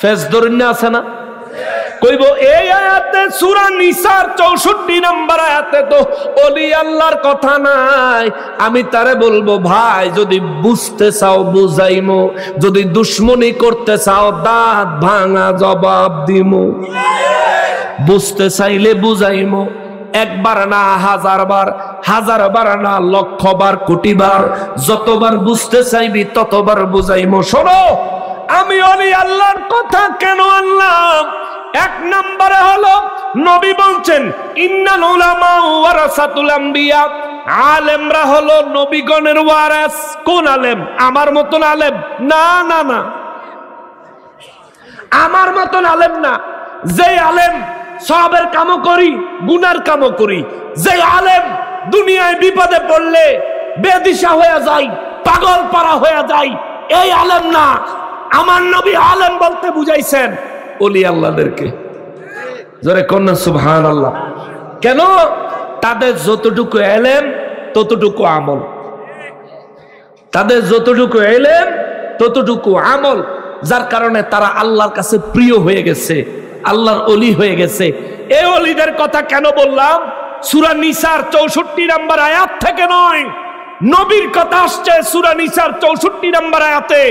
Face দরিন্না আছে না? কইব এই আয়াতে সূরা নিসার 64 নম্বর আয়াতে তো ওলি আল্লাহর কথা নাই। আমি তারে বলবো ভাই যদি বুঝতে চাও বুঝাইমো, যদি দুশ্মনী করতে চাও দাঁত ভাঙা জবাব দিমো। বুঝতে চাইলে বুঝাইমো, একবার না হাজারবার, হাজারবার না লক্ষবার কোটিবার, যতবার বুঝতে চাইবি ততবার বুঝাইমো। শোনো, আমি ওলি আল্লাহর কথা কেন আনলাম? এক নম্বরে হলো নবী বলছেন ইন্নাল উলামা ওয়ারাসাতুল আম্বিয়া, আলেমরা হলো নবীগণের ওয়ারাস। কোন আলেম? আমার মতন আলেম না, না না, আমার মতন আলেম না। যে আলেম সওয়াবের কামও করি, গুনার কামও করি, যে আলেম দুনিয়ায় বিপদে পড়লে বেদিশা হয়ে যায়, পাগল পারা হয়ে যায়, এই আলেম না। আমার নবী আলেম বলতে বুঝাইছেন ওলি আল্লাহদেরকে। জোরে কন্যা সুবহানাল্লাহ। কেন? তাদের যতটুকু এলেম ততটুকু আমল, তাদের যতটুকু এলেম ততটুকু আমল, যার কারণে তারা আল্লাহর কাছে প্রিয় হয়ে গেছে, আল্লাহর ওলি হয়ে গেছে। এই ওলিদের কথা কেন বললাম? সূরা নিসার 64 নম্বর আয়াত থেকে নয়, নবীর কথা আসছে সূরা নিসার 64 নম্বর আয়াতে,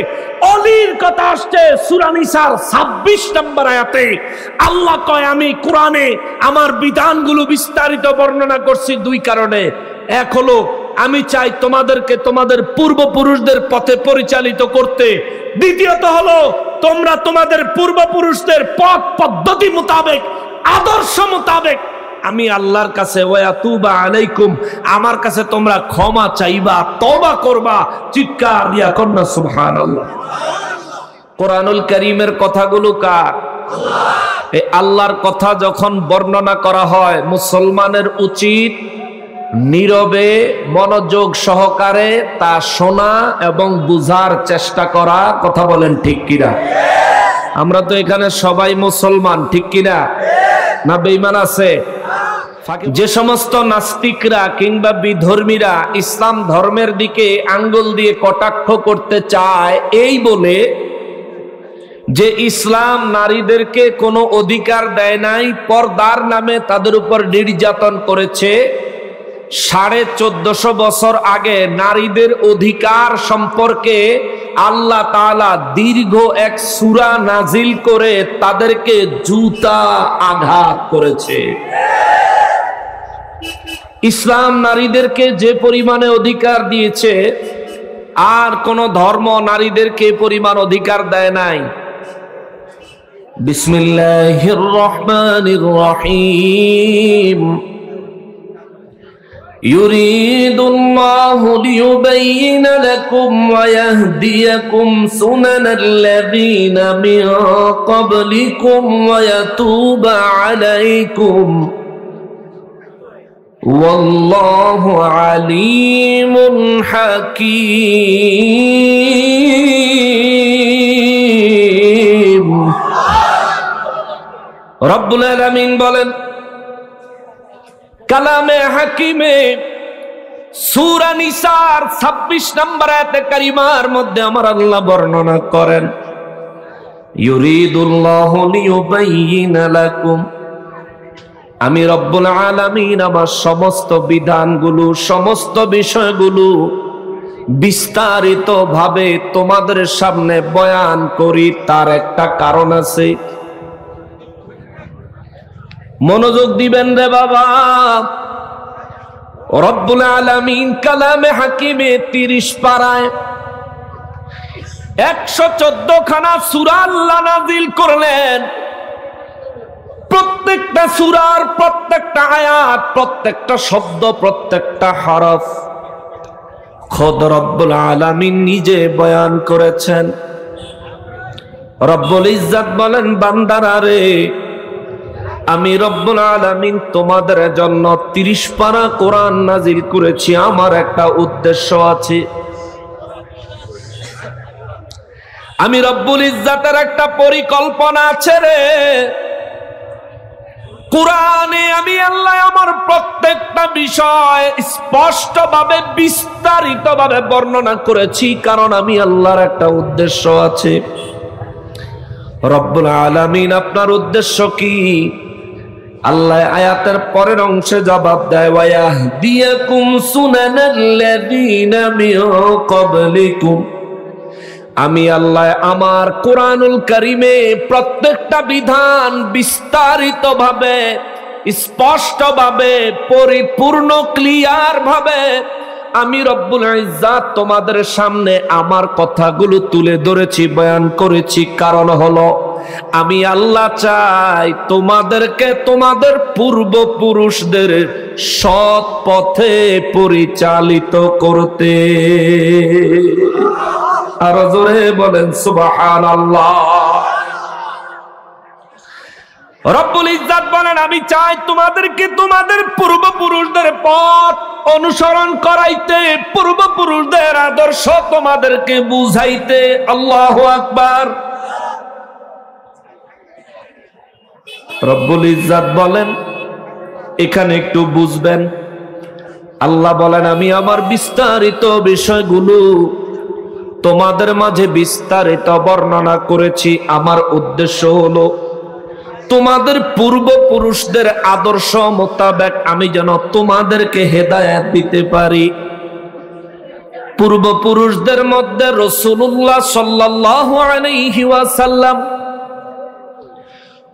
ওলির কথা আসছে সূরা নিসার 26 নম্বর আয়াতে। আল্লাহ কয় আমি কোরআনে আমার বিধানগুলো বিস্তারিত বর্ণনা করছি দুই কারণে। এক হলো আমি চাই তোমাদেরকে তোমাদের পূর্বপুরুষদের পথে পরিচালিত করতে, দ্বিতীয়ত হলো তোমরা তোমাদের পূর্বপুরুষদের পথ পদ্ধতি মোতাবেক, আদর্শ মোতাবেক আমি আল্লাহর কাছে ওয়াতুবা আলাইকুম, আমার কাছে তোমরা ক্ষমা চাইবা, তওবা করবা। চিৎকার দিয়া কন্যা সুবহানাল্লাহ। কোরআনুল কারীমের কথাগুলো কার? আল্লাহ। এই আল্লাহর কথা যখন বর্ণনা করা হয়, মুসলমানের উচিত নীরবে মনোযোগ সহকারে তা শোনা এবং বুঝার চেষ্টা করা। কথা বলেন ঠিক কিনা? আমরা তো এখানে সবাই মুসলমান, ঠিক কিনা? না বেঈমান আছে? যে সমস্ত নাস্তিকরা কিংবা বিধর্মীরা ইসলাম ধর্মের দিকে আঙ্গুল দিয়ে কটাক্ষ করতে চায় এই বলে যে ইসলাম নারীদেরকে কোনো অধিকার দেয় নাই, পর্দার নামে তাদের উপর নির্যাতন করেছে, 1450 বছর আগে নারীদের অধিকার সম্পর্কে আল্লাহ তাআলা দীর্ঘ এক সূরা নাজিল করে তাদেরকে জুতা আঘাত করেছে। ইসলাম নারীদেরকে যে পরিমাণে অধিকার দিয়েছে আর কোন ধর্ম নারীদেরকে পরিমাণ অধিকার দেয় নাই। বিসমিল্লাহির রহমানির রহিম। ইউরিদুল্লাহু লিয়ুবাইয়িনা লাকুম ওয়া ইয়াহদিয়াকুম সুনানাল্লাযীনা মিন ক্বাবলিকুম ওয়া ইয়াতুবা আলাইকুম ওয়াল্লাহু আলীমুন হাকীম। রব্বুল আলামিন বলেন কালামে হাকিমে সূরা নিসার 26 নম্বর আয়াতে কারিমার মধ্যে আমার আল্লাহ বর্ণনা করেন ইউরিদুল্লাহু লিয়ুবাইয়িনা লাকুম, আমি রব্বুল আলামিন আমার সমস্ত বিধানগুলো, সমস্ত বিষয়গুলো বিস্তারিত ভাবে তোমাদের সামনে বয়ান করি। তার একটা কারণ আছে, মনোযোগ দিবেন রে বাবা। রব্বুল আলামিন কালামে হাকিমে 30 পারায় 114 খানা সূরা আল্লাহ নাযিল করলেন। প্রত্যেকটা সূরার প্রত্যেকটা আয়াত, প্রত্যেকটা শব্দ, প্রত্যেকটা হরফ খোদ রব্বুল আলামিন নিজে বয়ান করেছেন। রব্বুল ইজ্জত বলেন বান্দারা রে, আমি রব্বুল আলামিন তোমাদের জন্য 30 পারা কোরআন নাজিল করেছি, আমার একটা উদ্দেশ্য আছে। আমি রব্বুল ইজ্জতের একটা পরিকল্পনা আছে রে। কোরআনে আমি আল্লাহ আমার প্রত্যেকটা বিষয় স্পষ্টভাবে বিস্তারিতভাবে বর্ণনা করেছি, কারণ আমি আল্লাহর একটা উদ্দেশ্য আছে। রব্বুল আলামিন আপনার উদ্দেশ্য কি? আল্লাহ আয়াতের পরের অংশে জবাব দেয়, ওয়ায়াহদিয়াকুম সুনানাল্লাযীনা মিন ক্বাবলিকুম। আমি আল্লাহ আমার কোরআনুল কারীমে প্রত্যেকটা বিধান বিস্তারিতভাবে, স্পষ্টভাবে, পরিপূর্ণ ক্লিয়ার ভাবে আমি রব্বুল ইজ্জাত তোমাদের সামনে আমার কথাগুলো তুলে ধরেছি, বয়ান করেছি। কারণ হলো আমি আল্লাহ চাই তোমাদেরকে তোমাদের পূর্বপুরুষদের সৎ পথে পরিচালিত করতে। আর জোরে বলেন সুবহানাল্লাহ। রব্বুল ইজ্জাত বলেন আমি চাই তোমাদেরকে তোমাদের পূর্বপুরুষদের পথ অনুসরণ করাইতে, পূর্বপুরুষদের আদর্শ তোমাদেরকে বুঝাইতে। আল্লাহু আকবার। রব্বুল ইজ্জাত বলেন এখানে একটু বুঝবেন। আল্লাহ বলেন আমি আমার বিস্তারিত বিষয়গুলো তোমাদের মাঝে বিস্তারিত বর্ণনা করেছি। আমার উদ্দেশ্য হলো তোমাদের পূর্বপুরুষদের আদর্শ মোতাবেক আমি যেন তোমাদেরকে হেদায়েত দিতে পারি। পূর্বপুরুষদের মধ্যে রাসূলুল্লাহ সাল্লাল্লাহু আলাইহি ওয়াসাল্লাম,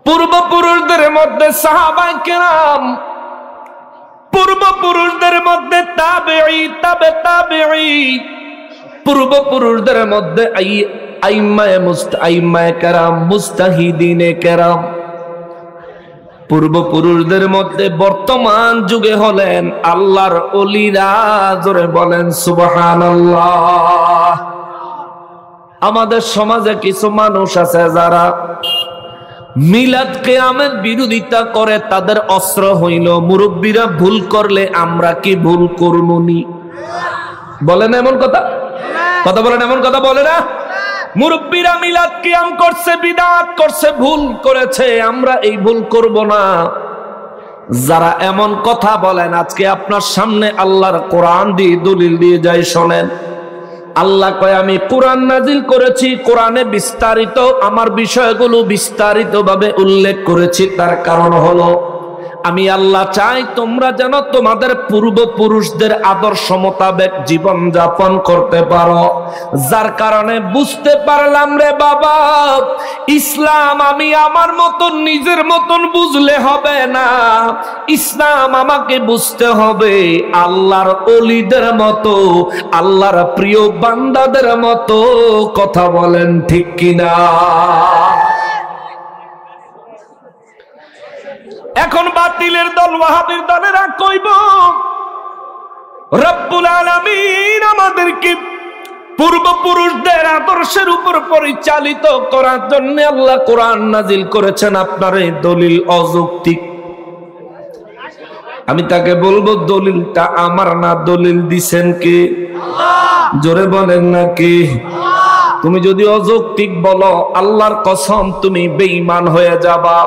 পূর্বপুরুষদের মধ্যে সাহাবায়ে কেরাম, পূর্বপুরুষদের মধ্যে তাবেঈ, তাবে তাবেঈ, পূর্বপুরুষদের মধ্যে আইম্মায়ে কেরাম, মুজতাহিদিনে কেরাম, পূর্বপুরুষদের মধ্যে বর্তমান যুগে হলেন আল্লাহর ওলিরা। জোরে বলেন সুবহানাল্লাহ। আমাদের সমাজে কিছু মানুষ আছে যারা মিলাদ কিয়ামের বিরোধিতা করে, তাদের অস্ত্র হইল মুরব্বীরা ভুল করলে আমরা কি ভুল করবনি? বলেন এমন কথা, কথা বলেন এমন কথা বলে না? মুরব্বীরা মিলাদ কিয়াম করছে, বিদআত করছে, ভুল করেছে, আমরা এই ভুল করব না। যারা এমন কথা বলেন আজকে আপনার সামনে আল্লাহর কোরআন দিয়ে দলিল দিয়ে যাই শোনেন। আল্লাহ কয় আমি কোরআন নাজিল করেছি, কোরআনে বিস্তারিত আমার বিষয়গুলো বিস্তারিতভাবে উল্লেখ করেছি। তার কারণ হলো আমি আল্লাহ চাই তোমরা যেন তোমাদের পূর্বপুরুষদের আদর্শ মোতাবেক জীবন যাপন করতে পারো। যার কারণে বুঝতে পারলাম রে বাবা, ইসলাম আমি আমার মতন নিজের মতন বুঝলে হবে না। ইসলাম আমাকে বুঝতে হবে আল্লাহর ওলিদের মতো, আল্লাহর প্রিয় বান্দাদের মতো। কথা বলেন ঠিক কিনা? এখন বাতিলের দল, ওয়াহাবীর দলেরা কইব রব্বুল আলামিন আমাদেরকে পূর্বপুরুষদের আদর্শের উপর পরিচালিত করার জন্য আল্লাহ কোরআন নাজিল করেছেন। আপনার এই দলিল অযৌক্তিক। আমি তাকে বলবো দলিলটা আমার না, দলিল দিছেন কে? জোরে বলেন না কে? তুমি যদি অযৌক্তিক বলো আল্লাহর কসম তুমি বেঈমান হয়ে যাবা,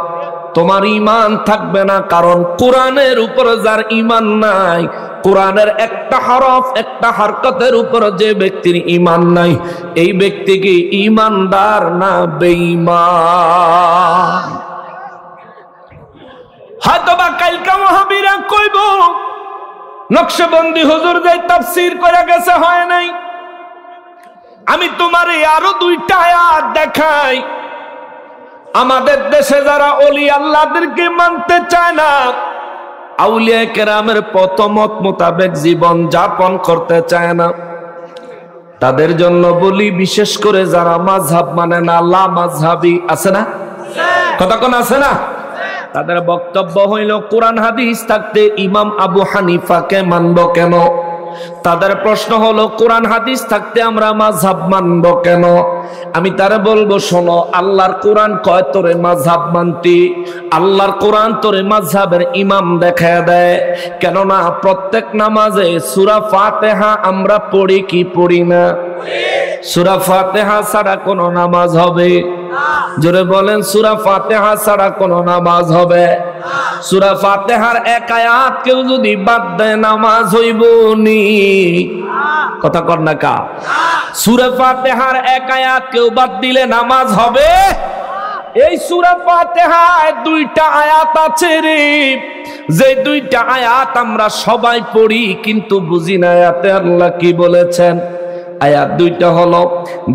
তোমার ঈমান থাকবে না। কারণ কোরআনের উপর যার ঈমান নাই, কোরআনের একটা হরফ একটা হরকতের উপর যে ব্যক্তির ঈমান নাই, এই ব্যক্তি কি ঈমানদার না বেঈমান? হয়তোবা কালকা ওয়াহাবীরা কইব নকশবন্দি হুজুর যে তাফসীর করে গেছে হয় নাই। আমি তোমারে আরো দুইটা আয়াত দেখাই। আমাদের দেশে যারা ওলি আল্লাহদেরকে মানতে চায় না, আউলিয়া কেরামের পথমত মোতাবেক জীবন যাপন করতে চায় না, তাদের জন্য বলি বিশেষ করে যারা মাযহাব মানে না, লা মাযহাবী আছে না, কথা কোন আছে না, তাদের বক্তব্য হইল কোরআন হাদিস থাকতে ইমাম আবু হানিফাকে মানব কেন? তাদের প্রশ্ন হলো কোরআন হাদিস থাকতে আমরা মাযহাব মানব কেন? আমি তারে বলবো শোনো, আল্লাহর কোরআন কয় তোরে মাযহাব মানতি? আল্লাহর কোরআন তোরে মাযহাবের ইমাম দেখায় দেয়। কেননা প্রত্যেক নামাজে সূরা ফাতিহা আমরা পড়ি কি পড়ি না? সূরা ফাতিহা ছাড়া কোন নামাজ হবে? জোরে বলেন, সূরা ফাতিহা ছাড়া কোন নামাজ হবে? সূরা ফাতিহার এক আয়াত কেউ যদি বাদ দেয় নামাজ হইব নি? কথা কর না কা? সূরা ফাতিহার এক আয়াত কেউ বাদ দিলে নামাজ হবে? এই সূরা ফাতিহায় দুইটা আয়াত আছে রে, যে দুইটা আয়াত আমরা সবাই পড়ি কিন্তু বুঝি না আয়াতে আল্লাহ কি বলেছেন। আয়াত দুইটা হলো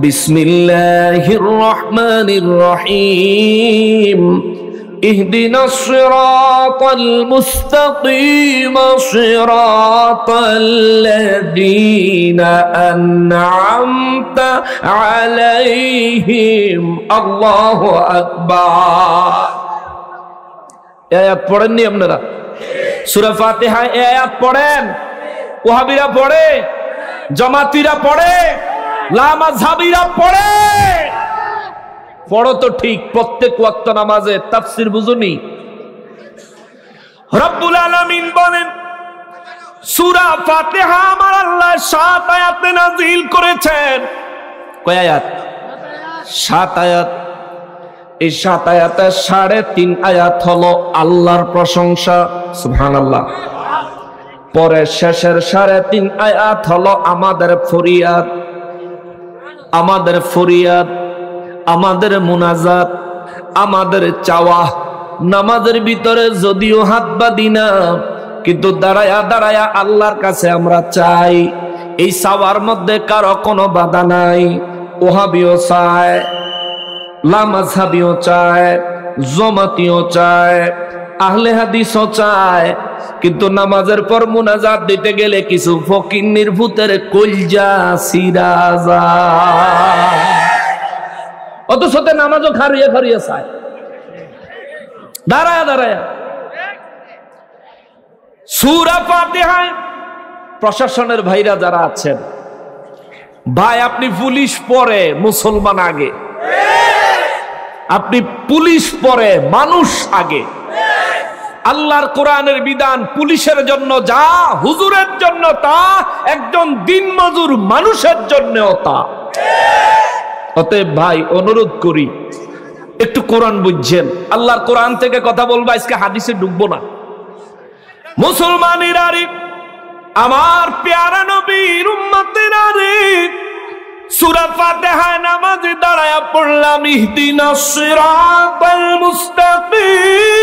বিসমিল্লাহির রহমানির রহিম ইহদিনাস সিরাতাল মুস্তাকিম সিরাতাল্লাযীনা আন'আমতা আলাইহিম। আল্লাহু আকবার। এই আয়াত পড়েননি আপনারা? সূরা ফাতিহায় এই আয়াত পড়েন? ওয়াহাবিরা পড়ে, জামাতিরা পড়ে, লামাযহাবিরা পড়ে। পড়ো তো ঠিক, প্রত্যেক ওয়াক্ত নামাজে। তাফসীর বুঝুনি? রব্বুল আলামিন বলেন সূরা ফাতিহা আমার আল্লাহ 7 আয়াতে নাযিল করেছেন। কয় আয়াত? 7 আয়াত। এই 7 আয়াতে 3.5 আয়াত হলো আল্লাহর প্রশংসা, সুবহানাল্লাহ। পরে শেষের 3.5 আয়াত হলো আমাদের ফরিয়াদ, আমাদের ফরিয়াদ, আমাদের মুনাজাত, আমাদের চাওয়া। নামাজের ভিতরে যদিও হাত বাঁধি না, কিন্তু দাঁড়ায়া দাঁড়ায়া আল্লাহর কাছে আমরা চাই। এই চাওয়ার মধ্যে কারো কোনো বাধা নাই। ওহাবিও চায়, লামাযহাবিও চায়, জামাতিও চায়, আহলে হাদিসও চায়, কিন্তু নামাজের পর মুনাজাত দিতে গেলে কিছু ফকিন্নির ভূতের কলজা ছিঁড়া যায়। অথচ নামাজও খারিয়ে খারিয়ে চায়, দাঁড়ায়া দাঁড়ায়া। সূরা ফাতিহায় প্রশাসনের ভাইরা যারা আছেন, ভাই আপনি পুলিশ পরে মুসলমান আগে, আপনি পুলিশ পরে মানুষ আগে। আল্লাহর কোরআনের বিধান পুলিশের জন্য যা, হুজুরের জন্য তা, একজন দিনমজুর মানুষের জন্যও তা। অতএব ভাই অনুরোধ করি একটু কোরআন বুঝছেন। আল্লাহর কোরআন থেকে কথা বলবো, আজকে হাদিসে ঢুকবো না। মুসলমানেরা রে, আমার প্যারা নবীর উম্মতেরা রে, সূরা ফাতিহায় নামাজে দাঁড়ায়া পড়লাম ইহদিনাস সিরাতাল মুস্তাকিম।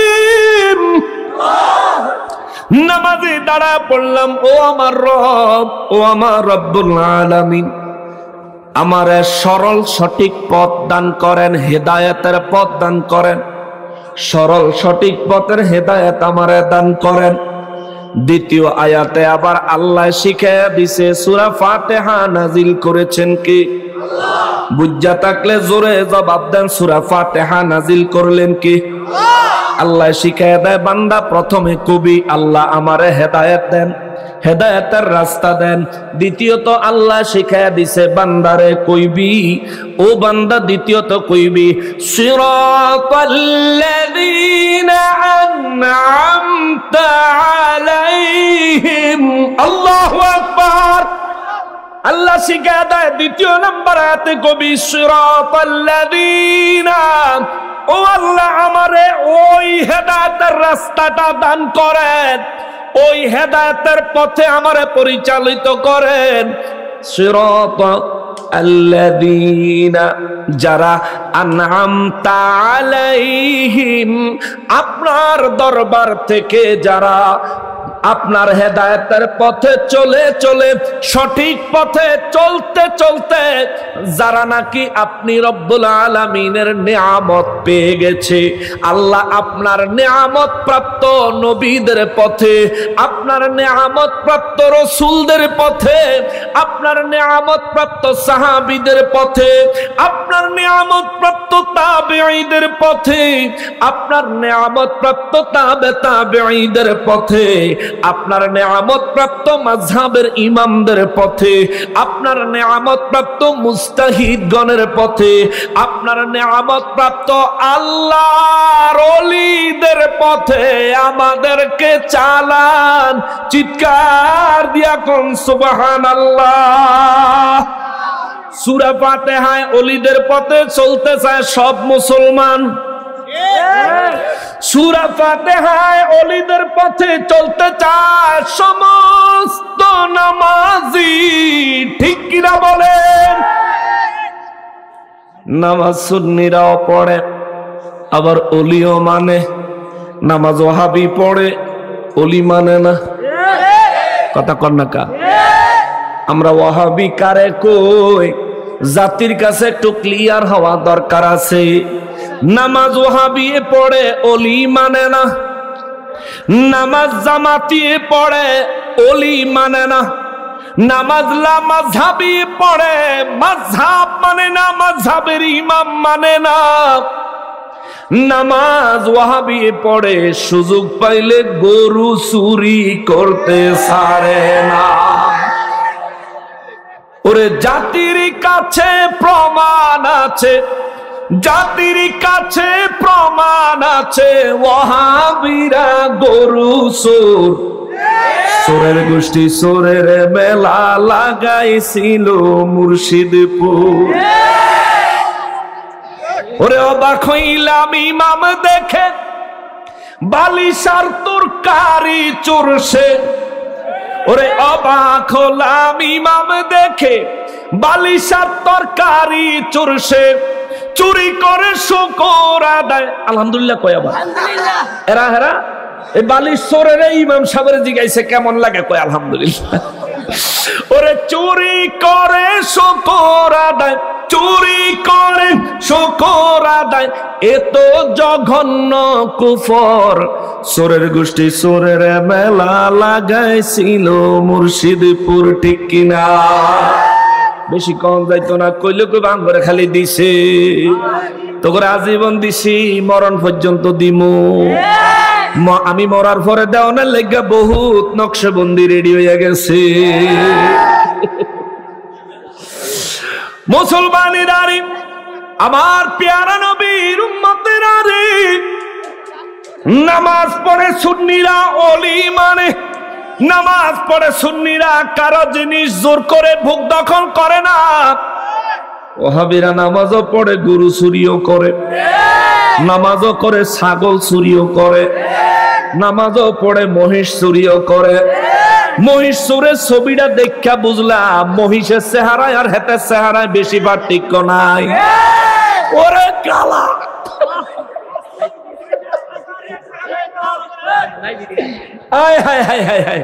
নামাজে দাঁড়ায়া পড়লাম, ও আমার রব, ও আমার রব্বুল আলামিন, আমার সরল সঠিক পথ দান করেন, হেদায়েতের পথ দান করেন, সরল সঠিক পথের হেদায়েত আমারে দান করেন। দ্বিতীয় আয়াতে আবার আল্লাহ শিখায়া দিছে সূরা ফাতিহা নাজিল করেছেন কি? আল্লাহ। বুঝা থাকলে জোরে জবাব দেন, সূরা ফাতিহা নাজিল করলেন কি? আল্লাহ শিখায়া দেয় বান্দা প্রথমে কবি আল্লাহ আমারে হেদায়েত দেন, হেদায়েতের রাস্তা দেন। দ্বিতীয়ত আল্লাহ শিখায়া দিছে বান্দারে কইবি, ও বান্দা দ্বিতীয়ত কইবি সিরাতাল্লাযীনা আন'আমতা আলাইহিম। আল্লাহু আকবার। আল্লাহ শিখায়া দেয় দ্বিতীয় নম্বর আয়াতে কবি সিরাতাল্লাযীনা, ও আল্লাহ আমারে ওই হেদায়েতের রাস্তাটা দান করেন, ওই হেদায়েতের পথে আমারে পরিচালিত করেন। সিরাতাল্লাযীনা, যারা আন'আমতা আলাইহিম, আপনার দরবার থেকে যারা আপনার হেদায়েতের পথে চলে চলে, সঠিক পথে চলতে চলতে যারা নাকি আপনি রব্বুল আলামিনের নিয়ামত পেয়ে গেছে, আল্লাহ আপনার নিয়ামত প্রাপ্ত নবীদের পথে, আপনার নিয়ামত প্রাপ্ত রাসূলদের পথে, আপনার নিয়ামত প্রাপ্ত সাহাবীদের পথে, আপনার নিয়ামত প্রাপ্ত তাবেঈদের পথে, আপনার নিয়ামত প্রাপ্ত তাবেঈদের পথে, আপনার নেয়ামত প্রাপ্ত মাযহাবের ইমামদের পথে, আপনার নেয়ামত প্রাপ্ত মুস্তাহিদগণের পথে, আপনার নেয়ামত প্রাপ্ত আল্লাহর ওলিদের পথে আমাদেরকে চালান। চিৎকার দিয়া কোন সুবহানাল্লাহ। সূরা ফাতিহায় ওলিদের পথে চলতে চায় সব মুসলমান। সূরা ফাতিহায় ওলিদের পথে চলতে চায় সমস্ত নামাজি, ঠিক কিনা বলেন? নামাজ সুন্নিরাও পড়ে, আবার অলিও মানে, নামাজ ওয়াহাবি পড়ে, অলি মানে না। কথা কন না কা? আমরা ওয়াহাবি কারে কই? জাতির কাছে একটু ক্লিয়ার হওয়া দরকার আছে। নামাজ ওয়াহাবি পড়ে, অলি মানে না। নামাজ জামাতি পড়ে, অলি মানে না। নামাজ লা মাযহাবি পড়ে, মাযহাব মানে না, মাযহাবের ইমাম মানে না। নামাজ ওয়াহাবি পড়ে, সুযোগ পাইলে গরু চুরি করতে ছাড়ে না। ওরে জাতির কাছে প্রমাণ আছে, জাতির কাছে প্রমাণ আছে, ওয়াহাবিরা গরু চোর। চোরের গোষ্ঠী চোরের মেলা লাগাইছিল মুর্শিদপুর। ওরে অবাক হইলাম ইমাম দেখে, বালিশার তরকারি চুরছে। ওরে অবাক হলাম ইমাম দেখে, বালিশার তরকারি চুরছে। চুরি করে শুকর আদায়, আলহামদুলিল্লাহ কয় আবার। এরা হেরা এই বালিশ চোরের ইমাম সাহেবের জিগাইছে কেমন লাগে, কয় আলহামদুলিল্লাহ। ওরে চুরি করে শুকর আদায়, চুরি করে শুকর আদায়, এত জঘন্য কুফর। চোরের গোষ্ঠী চোরের মেলা লাগাইছিল মুর্শিদপুর, ঠিক কিনা? বেশি কম যাইতো না, কইলে কই বাং করে খালি দিছে। তোকে আজীবন দিছি, মরণ পর্যন্ত দিমু। আমি মরার পরে দেওয়ানের লেগে বহুত নকশবন্দি রেডি হয়ে গেছে। মুসলমানেরা রে, আমার পেয়ারা নবীর উম্মতেরা রে, নামাজ পড়ে সুন্নিরা অলি মানে। নামাজ পড়ে সুন্নিরা কারো জিনিস জোর করে ভোগ দখল করে না। ওহাবিরা নামাজও পড়ে গরু চুরিও করে, নামাজও করে ছাগল চুরিও করে, নামাজও পড়ে মহিষ চুরিও করে। মহিষ চোরের ছবিটা দেখা বুঝলাম মহিষের চেহারায় আর হেতের চেহারায় বেশি পার্থক্য নাই। ওরে কালা, হায় হায় হায় হায় হায়।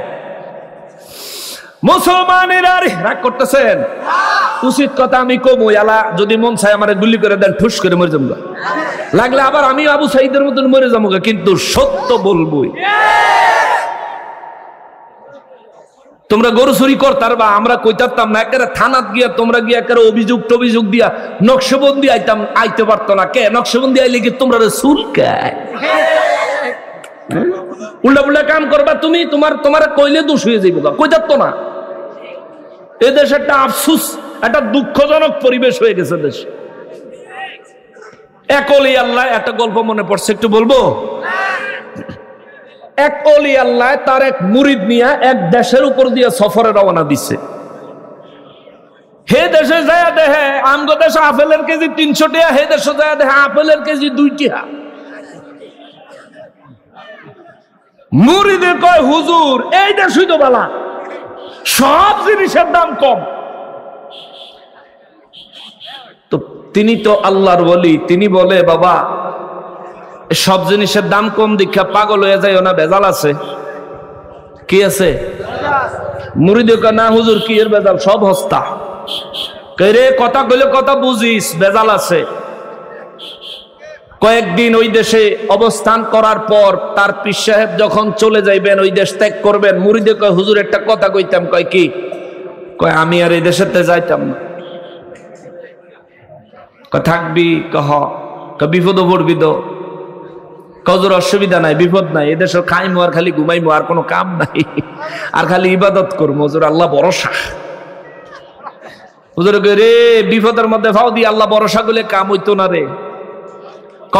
মুসলমানেরা রাগ করতেছেন? উচিত কথা আমি কমু, আলা যদি মন চায় আমার গুলি করে দেন, ঠুস করে মরে যাবো, লাগলে আবার আমি আবু সাইদের মতন মরে যাবো, কিন্তু সত্য বলবই। তোমরা গরু চুরি করতার বা আমরা কইতাম না, একেবারে থানাত গিয়া তোমরা গিয়া একেবারে অভিযোগ টভিযোগ দিয়া নকশবন্দি আইতে পারতো না। কে নকশবন্দি আইলে কি তোমরা চুলকায়? উল্টা পুল্টা কাম করবা তুমি, তোমার কইলে দোষ হয়ে যাইব, কইতার তো না। এদেশ একটা আফসুস, একটা দুঃখজনক পরিবেশ হয়ে গেছে দেশ। এক অলি আল্লাহ, একটা গল্প মনে পড়ছে, একটু বলবো। এক অলি আল্লাহ তার এক মুরিদ নিয়ে এক দেশের উপর দিয়ে সফরে রওনা দিছে। হে দেশে যায় দেহে আমগো দেশে আপেলের কেজি 300 টাকা, হে দেশে যায় দেহে আপেলের কেজি 2 টাকা। মুরিদে কয়, হুজুর এই দেশই তো বালা, সব জিনিসের দাম কম। তো তিনি তো আল্লাহর ওলি, তিনি বলে, বাবা সব জিনিসের দাম কম দীক্ষা পাগল হয়ে যায় না, ভেজাল আছে। কি আছে? মুরিদে কয়, না হুজুর কি এর ভেজাল, সব হস্তা। রে কথা কইলে কথা বুঝিস, ভেজাল আছে। কয়েকদিন ওই দেশে অবস্থান করার পর তার পীর সাহেব যখন চলে যাইবেন, ওই দেশ ত্যাগ করবেন, মুরিদে কয়, হুজুর একটা কথা কইতাম। কয় কি? কয় আমি আর এই দেশেতে যাইতাম না। কয় থাকবি? কহ বিপদ পড়বি তো? কজোর অসুবিধা নাই, বিপদ নাই, এদেশের খাইমো আর খালি ঘুমাইমো, আর কোনো কাম নাই, আর খালি ইবাদত করবো, হুজুর আল্লাহ ভরসা। হুজুর রে বিপদের মধ্যে ফাও দিয়ে আল্লাহ ভরসা গুলে কাম হইতো না রে।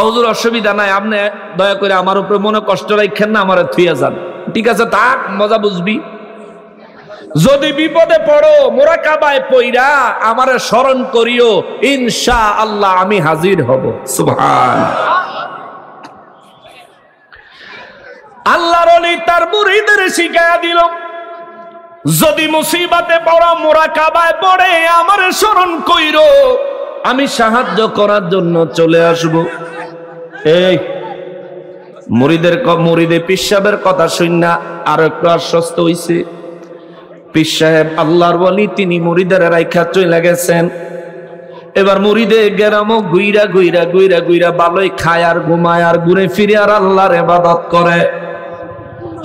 হুজুর অসুবিধা নাই, আপনি দয়া করে আমার উপরে মনে কষ্ট রাখেন না, আমার থুইয়া যান। ঠিক আছে থাক, মজা বুঝবি। যদি বিপদে পড়ো মোরাকাবায় পইরা আমারে স্মরণ করিও, ইনশাআল্লাহ আমি হাজির হব। সুবহানাল্লাহ। আল্লাহর ওলি তার মুরিদের শিখায়া দিল, যদি মুসিবতে পড়ো মোরাকাবায় পড়ে আমারে স্মরণ কইরো, আমি সাহায্য করার জন্য চলে আসব। এই মুরিদে পীর সাহেবের কথা শুননা আর একটু আশ্বস্ত হইছে। পীর সাহেব আল্লাহর ওয়ালি, তিনি মুরিদের রাইখা চলে গেছেন। এবার মুরিদে গেরামো গুইরা গুইরা গুইরা গুইরা ভালোই খায় আর ঘুমায় আর ঘুরে ফিরে আর আল্লাহর ইবাদত করে।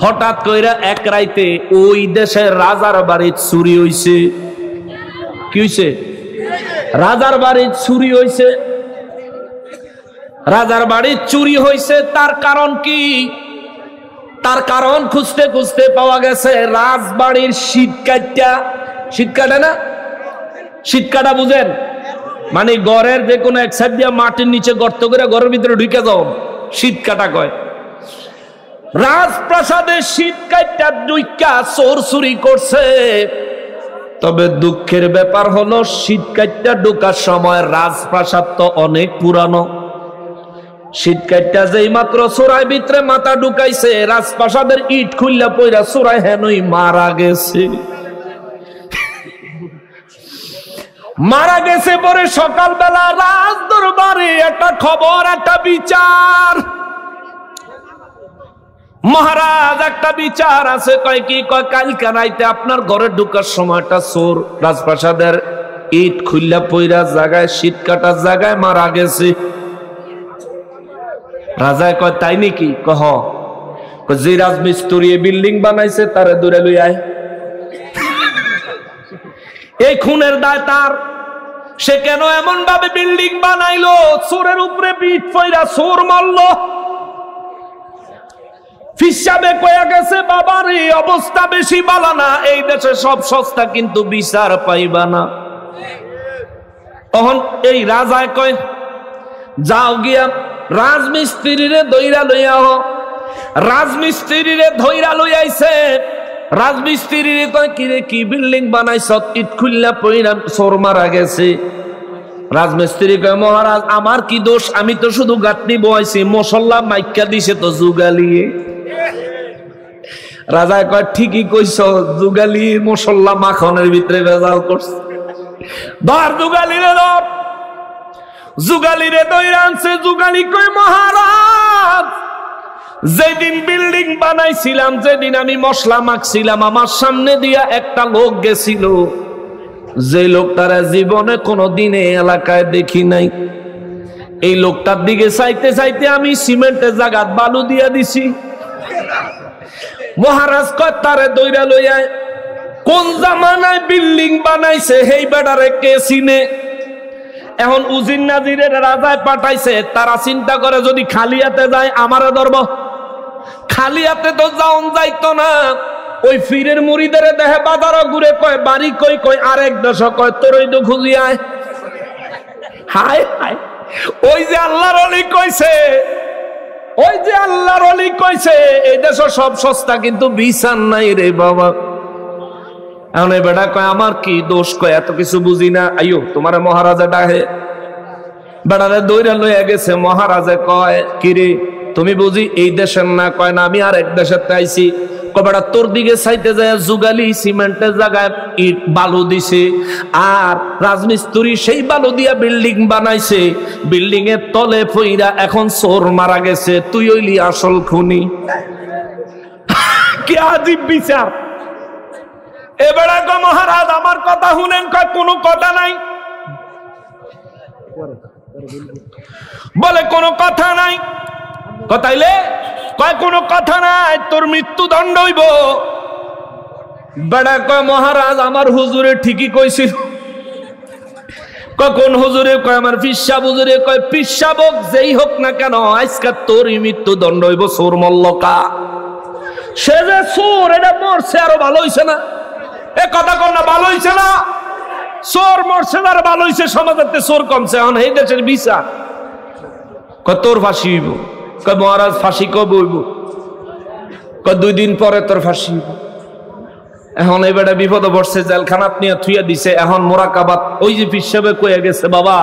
হঠাৎ কইরা এক রাইতে ওই দেশের রাজার বাড়ি চুরি হইছে। কি হইছে? রাজার বাড়ি চুরি হইছে। রাজার বাড়ি চুরি হইছে, তার কারণ কি? তার কারণ খুঁজতে খুঁজতে পাওয়া গেছে রাজবাড়ির শীত কাটা না, শীত কাটা বুঝেন? মানে ঘরের যে কোনো এক সাইড দিয়ে মাটির নিচে গর্ত করে ঘরের ভিতরে ঢুকে যাও, শীত কাটা কয়। রাজপ্রাসাদের শীত কাটা দুইকা চোর চুরি করছে। তবে দুঃখের ব্যাপার হলো শীত কাটা ঢোকার সময় রাজপ্রাসাদ তো অনেক পুরানো। শীত কাটা যেই মাত্র চোরাই ভিতরে মাথা ঢুকাইছে, রাজপ্রাসাদের ইট খুললা পইরা চোরাই হেনই মারা গেছে। মারা গেছে পরে সকালবেলা রাজ দরবারে একটা খবর, একটা বিচার। মহারাজ, একটা বিচার আছে। কয় কি? কয় কালকে রাইতে আপনার ঘরে ঢুকার সময় একটা চোর রাজপ্রাসাদের ইট খুললা পইরা জায়গায়, শীত কাটার জায়গায় মারা গেছে। রাজায় কয় তাই নাকি? কহ যে রাজমিস্ত্রি বিল্ডিং বানাইছে তারে দূরে লই আয়। এই খুনের দায় তার। সে কেন এমন ভাবে বিল্ডিং বানাইলো? চোরের উপরে পিঠ পইরা চোর মারল। ফিসাবে কয়া গেছে, বাবার এই অবস্থা বেশি ভালো না, এই দেশে সব সস্তা কিন্তু বিচার পাইবা না। তখন এই রাজায় কয়, যাও গিয়া রাজমিস্ত্রিরে ধইরা লইয়া হ। রাজমিস্ত্রিরে ধইরা লইয়াইছে। রাজমিস্ত্রিরে কয়, কিরে কি বিল্ডিং বানাইছ? ইট খুললা পইরা চোর মারা গেছে। রাজমিস্ত্রি কয়, মহারাজ আমার কি দোষ? আমি তো শুধু গাঁথনি বয়াইছি, মশলা মাইকা দিছে তো যুগালিয়ে। রাজা কয়, ঠিকই কইছ, যুগালি মশলা মাখনের ভিতরে ভেজাল করছে। ধর যুগালিরে ধর। যুগালিরে দইরা আনছে। যুগালি কয়, মহারাজ যেদিন বিল্ডিং বানাইছিলাম, যেদিন আমি মশলা মাখছিলাম, আমার সামনে দিয়া একটা লোক গেছিল, যে লোকটারা জীবনে কোনো দিনে এলাকায় দেখি নাই। এই লোকটার দিকে চাইতে চাইতে আমি সিমেন্টের জায়গাত বালু দিয়া দিছি। মহারাজ কয়, তারে দইরা লইয়া কোন জামানায় বিল্ডিং বানাইছে সেই বেটারে কে চিনে? এখন উজির নাজিরের রাজায় পাঠাইছে, তারা চিন্তা করে যদি খালি হাতে যায় আমারে ধরব। খালি হাতে তো যাওন যাইতো না। ওই ফিরের মুড়িদের দেহে বাজারও ঘুরে কয়, বাড়ি কই? কয় আরেক দেশ। কয় তোরই তো খুঁজি আয়। হায় হায়, ওই যে আল্লাহর ওলি কইছে, ওই যে আল্লাহর ওলি কইছে এই দেশ সব সস্তা কিন্তু বিচার নাই রে বাবা। এখন এই বেটা কয়, আমার কি দোষ? কয় এত কিছু বুঝি না। আইও তোমার মহারাজা ডাহে। বেটারে দইরা লইয়া গেছে। মহারাজা কয়, কিরে তুমি বুঝি এই দেশের না? কয় না, আমি আর এক দেশের আইছি। কয় বেটা তোর দিকে চাইতে যায় যুগালি সিমেন্টের জায়গায় ইট বালু দিছে, আর রাজমিস্ত্রি সেই বালু দিয়া বিল্ডিং বানাইছে। বিল্ডিং এর তলে পইরা এখন চোর মারা গেছে, তুই হইলি আসল খুনি। কি আজীব বিচার! এবারে কয়, মহারাজ আমার কথা শুনেন। কয় কোনো কথা নাই। বলে কোনো কথা নাই। কথাইলে কয় কোনো কথা নাই, তোর মৃত্যুদণ্ড হইব। বেড়া কয়, মহারাজ আমার হুজুরে ঠিকই কইছিল। কোন হুজুরে? কয় আমার পিসাব হুজুরে। কয় পিসাব হোক যেই হোক না কেন, আজকে তোরই মৃত্যুদণ্ড হইব। চোর মল্লকা, সে যে চোর এটা মরছে আরো ভালো হইছে না? এ কথা কর না, ভালো হইছে না? চোর মরছে আর ভালো হইছে, সমাজের চোর কমছে। এখন এই দেশের বিচার। কয় তোর ফাঁসি হইব। কয় মহারাজ ফাঁসি কবে হইব? কয় 2 দিন পরে তোর ফাঁসি হইব। এখন এবারে বিপদে পড়ছে, জেলখানাত নিয়ে থুইয়া দিছে। এখন মোরাকাবাত, ওই যে পিসাবে কইয়া গেছে, বাবা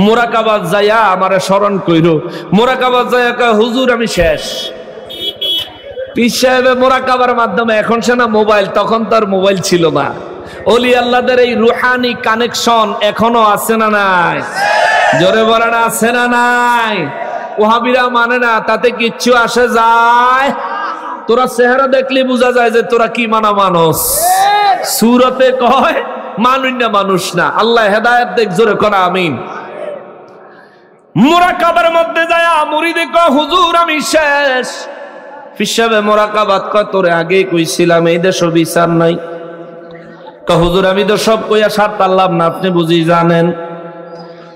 মোরাকাবাত যাইয়া আমারে স্মরণ কইরো। মোরাকাবাত যাইয়া কয়, হুজুর আমি শেষ। পীর সাহেবের মোরাকাবার মাধ্যমে, এখন সে না মোবাইল, তখন তার মোবাইল ছিল না। ওলি আল্লাহদের এই রুহানি কানেকশন এখনো আছে না নাই? জোরে বলেন আছে না নাই? ওহাবিরা মানে না, তাতে কিচ্ছু আসে যায়। তোরা চেহারা দেখলে বোঝা যায় যে তোরা কি মানা মানুষ। সুরতে কয় মানুষ না, মানুষ না। আল্লাহ হেদায়েত দেখ, জোরে করা আমিন। মুরাকাবার মধ্যে যায় মুরিদে কয় হুজুর আমি শেষ। পিসাবে মুরাকাবাত কয় তোরে আগে কইছিলাম এই দেশ বিচার নাই। কয় হুজুর আমি তো সব কইয়া সার পারলাম না, আপনি বুঝি জানেন।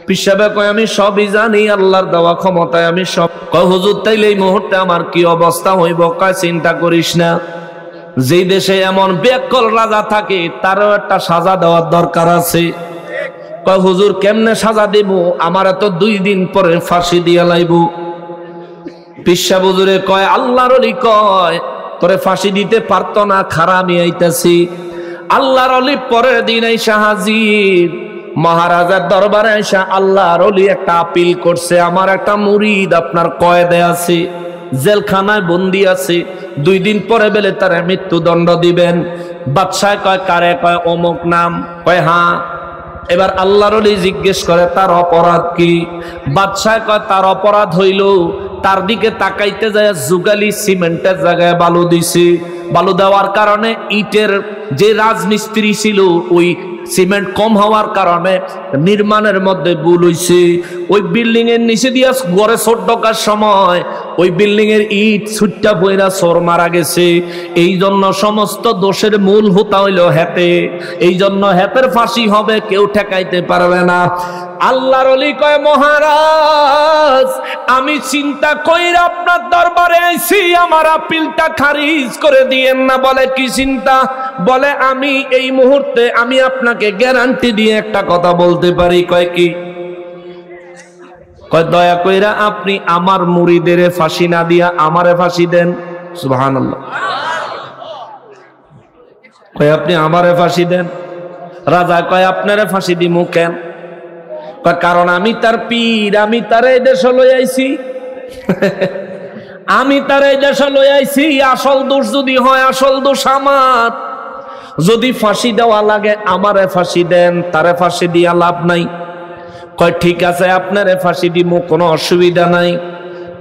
পিসাবে কয় আমি সবই জানি, আল্লাহর দেওয়া ক্ষমতায় আমি সব। কয় হুজুর তাইলে এই মুহূর্তে আমার কি অবস্থা হইব? কয় চিন্তা করিস না, যেই দেশে এমন বেকল রাজা থাকে তারও একটা সাজা দেওয়ার দরকার আছে। কয় হুজুর কেমনে সাজা দেব? আমার তো 2 দিন পরে ফাঁসি দিয়া লাইব। পিসা হুজুরে কয় আল্লাহর ওলি কয় তোরে ফাঁসি দিতে পারতো না, খারা আমি আইতাছি। আল্লাহর ওলি পরের দিন আইসা হাজির মহারাজার দরবারে আইসা আল্লাহর ওলি একটা আপিল করছে, আমার একটা মুরিদ আপনার কয়েদে আছে, জেলখানায় বন্দি আছে, 2 দিন পরে বেলে তার মৃত্যুদণ্ড দিবেন। বাদশাহ কয় কারে? কয় অমুক নাম। কয় হ্যাঁ। এবার আল্লাহর ওলি জিজ্ঞেস করে তার অপরাধ কি? বাদশাহ কয় তার অপরাধ হইল তার দিকে তাকাইতে যায় যুগালি সিমেন্টের জায়গায় বালু দিছে। বালু দেওয়ার কারণে ইটের যে রাজমিস্ত্রি ছিল ওই সিমেন্ট কম হওয়ার কারণে নির্মাণের মধ্যে ভুল হইছে। ওই বিল্ডিং এর নিচে দিয়া ঘরে চোর ঢোকার সময় ওই বিল্ডিং এর ইট ছুট্টা বইরা চোর মারা গেছে। এই জন্য সমস্ত দোষের মূল হোতা হইল হেতে। এই জন্য হেতের ফাঁসি হবে, কেউ ঠেকাইতে পারবে না। আল্লাহর ওলি কয় মহারাজ আমি চিন্তা কইরা আপনার দরবারে আইছি, আমার আপিলটা খারিজ করে দিয়েন না। বলে কি চিন্তা? বলে আমি এই মুহূর্তে আমি আপনাকে গ্যারান্টি দিয়ে একটা কথা বলতে পারি। কয় কি? কয় দয়া কইরা আপনি আমার মুরিদের ফাঁসি না দিয়া আমারে ফাঁসি দেন। সুবহানাল্লাহ। কয় আপনি আমারে ফাঁসি দেন। রাজা কয় আপনারে ফাঁসি দিমু কেন? কারণ আমি তার পীর, আমি তার এই দেশ লই আইছি। আমি তার এই দেশ লই আইছি। আসল দোষ যদি হয় আসল দোষ আমার। যদি ফাঁসি দেওয়া লাগে আমারে ফাঁসি দেন, তারে ফাঁসি দিয়া লাভ নাই। কয় ঠিক আছে আপনারে ফাঁসি দিমু, কোনো অসুবিধা নাই।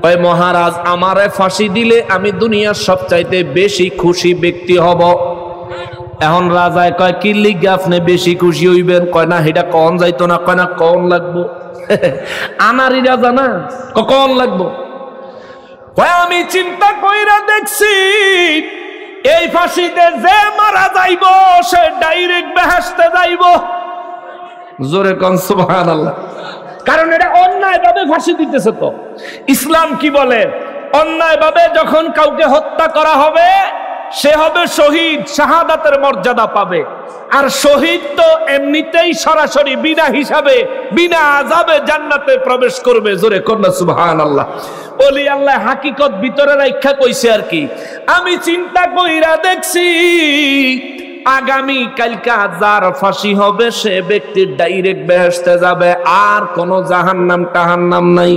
কয় মহারাজ আমারে ফাঁসি দিলে আমি দুনিয়ার সবচাইতে বেশি খুশি ব্যক্তি হব। এখন রাজায় কয় কি লিগে আপনি বেশি খুশি হইবেন? কয় না এটা কন যাইতো না। কয় না কন লাগবো? আনারি রাজা না, কন লাগবো? কয় আমি চিন্তা কইরা দেখছি এই ফাঁসিতে যে মারা যাইব সে ডাইরেক্ট বেহেশতে যাইব। জোরে কোন সুবহানাল্লাহ। কারণ এটা অন্যায় ভাবে ফাঁসি দিতেছে। তো ইসলাম কি বলে? অন্যায় ভাবে যখন কাউকে হত্যা করা হবে সে হবে শহীদ, শাহাদাতের মর্যাদা পাবে। আর শহীদ তো এমনিতেই সরাসরি বিনা হিসাবে বিনা আযাবে জান্নাতে প্রবেশ করবে। জোরে কোন সুবহানাল্লাহ। ওলি আল্লাহ হাকিকত ভিতরে রাখা কইছে আর কি। আমি চিন্তা কইরা দেখছি আগামী কালকা যার ফাঁসি হবে সে ব্যক্তি ডাইরেক্ট বেহেশতে যাবে, আর কোনো জাহান্নাম টাহান্নাম নাই,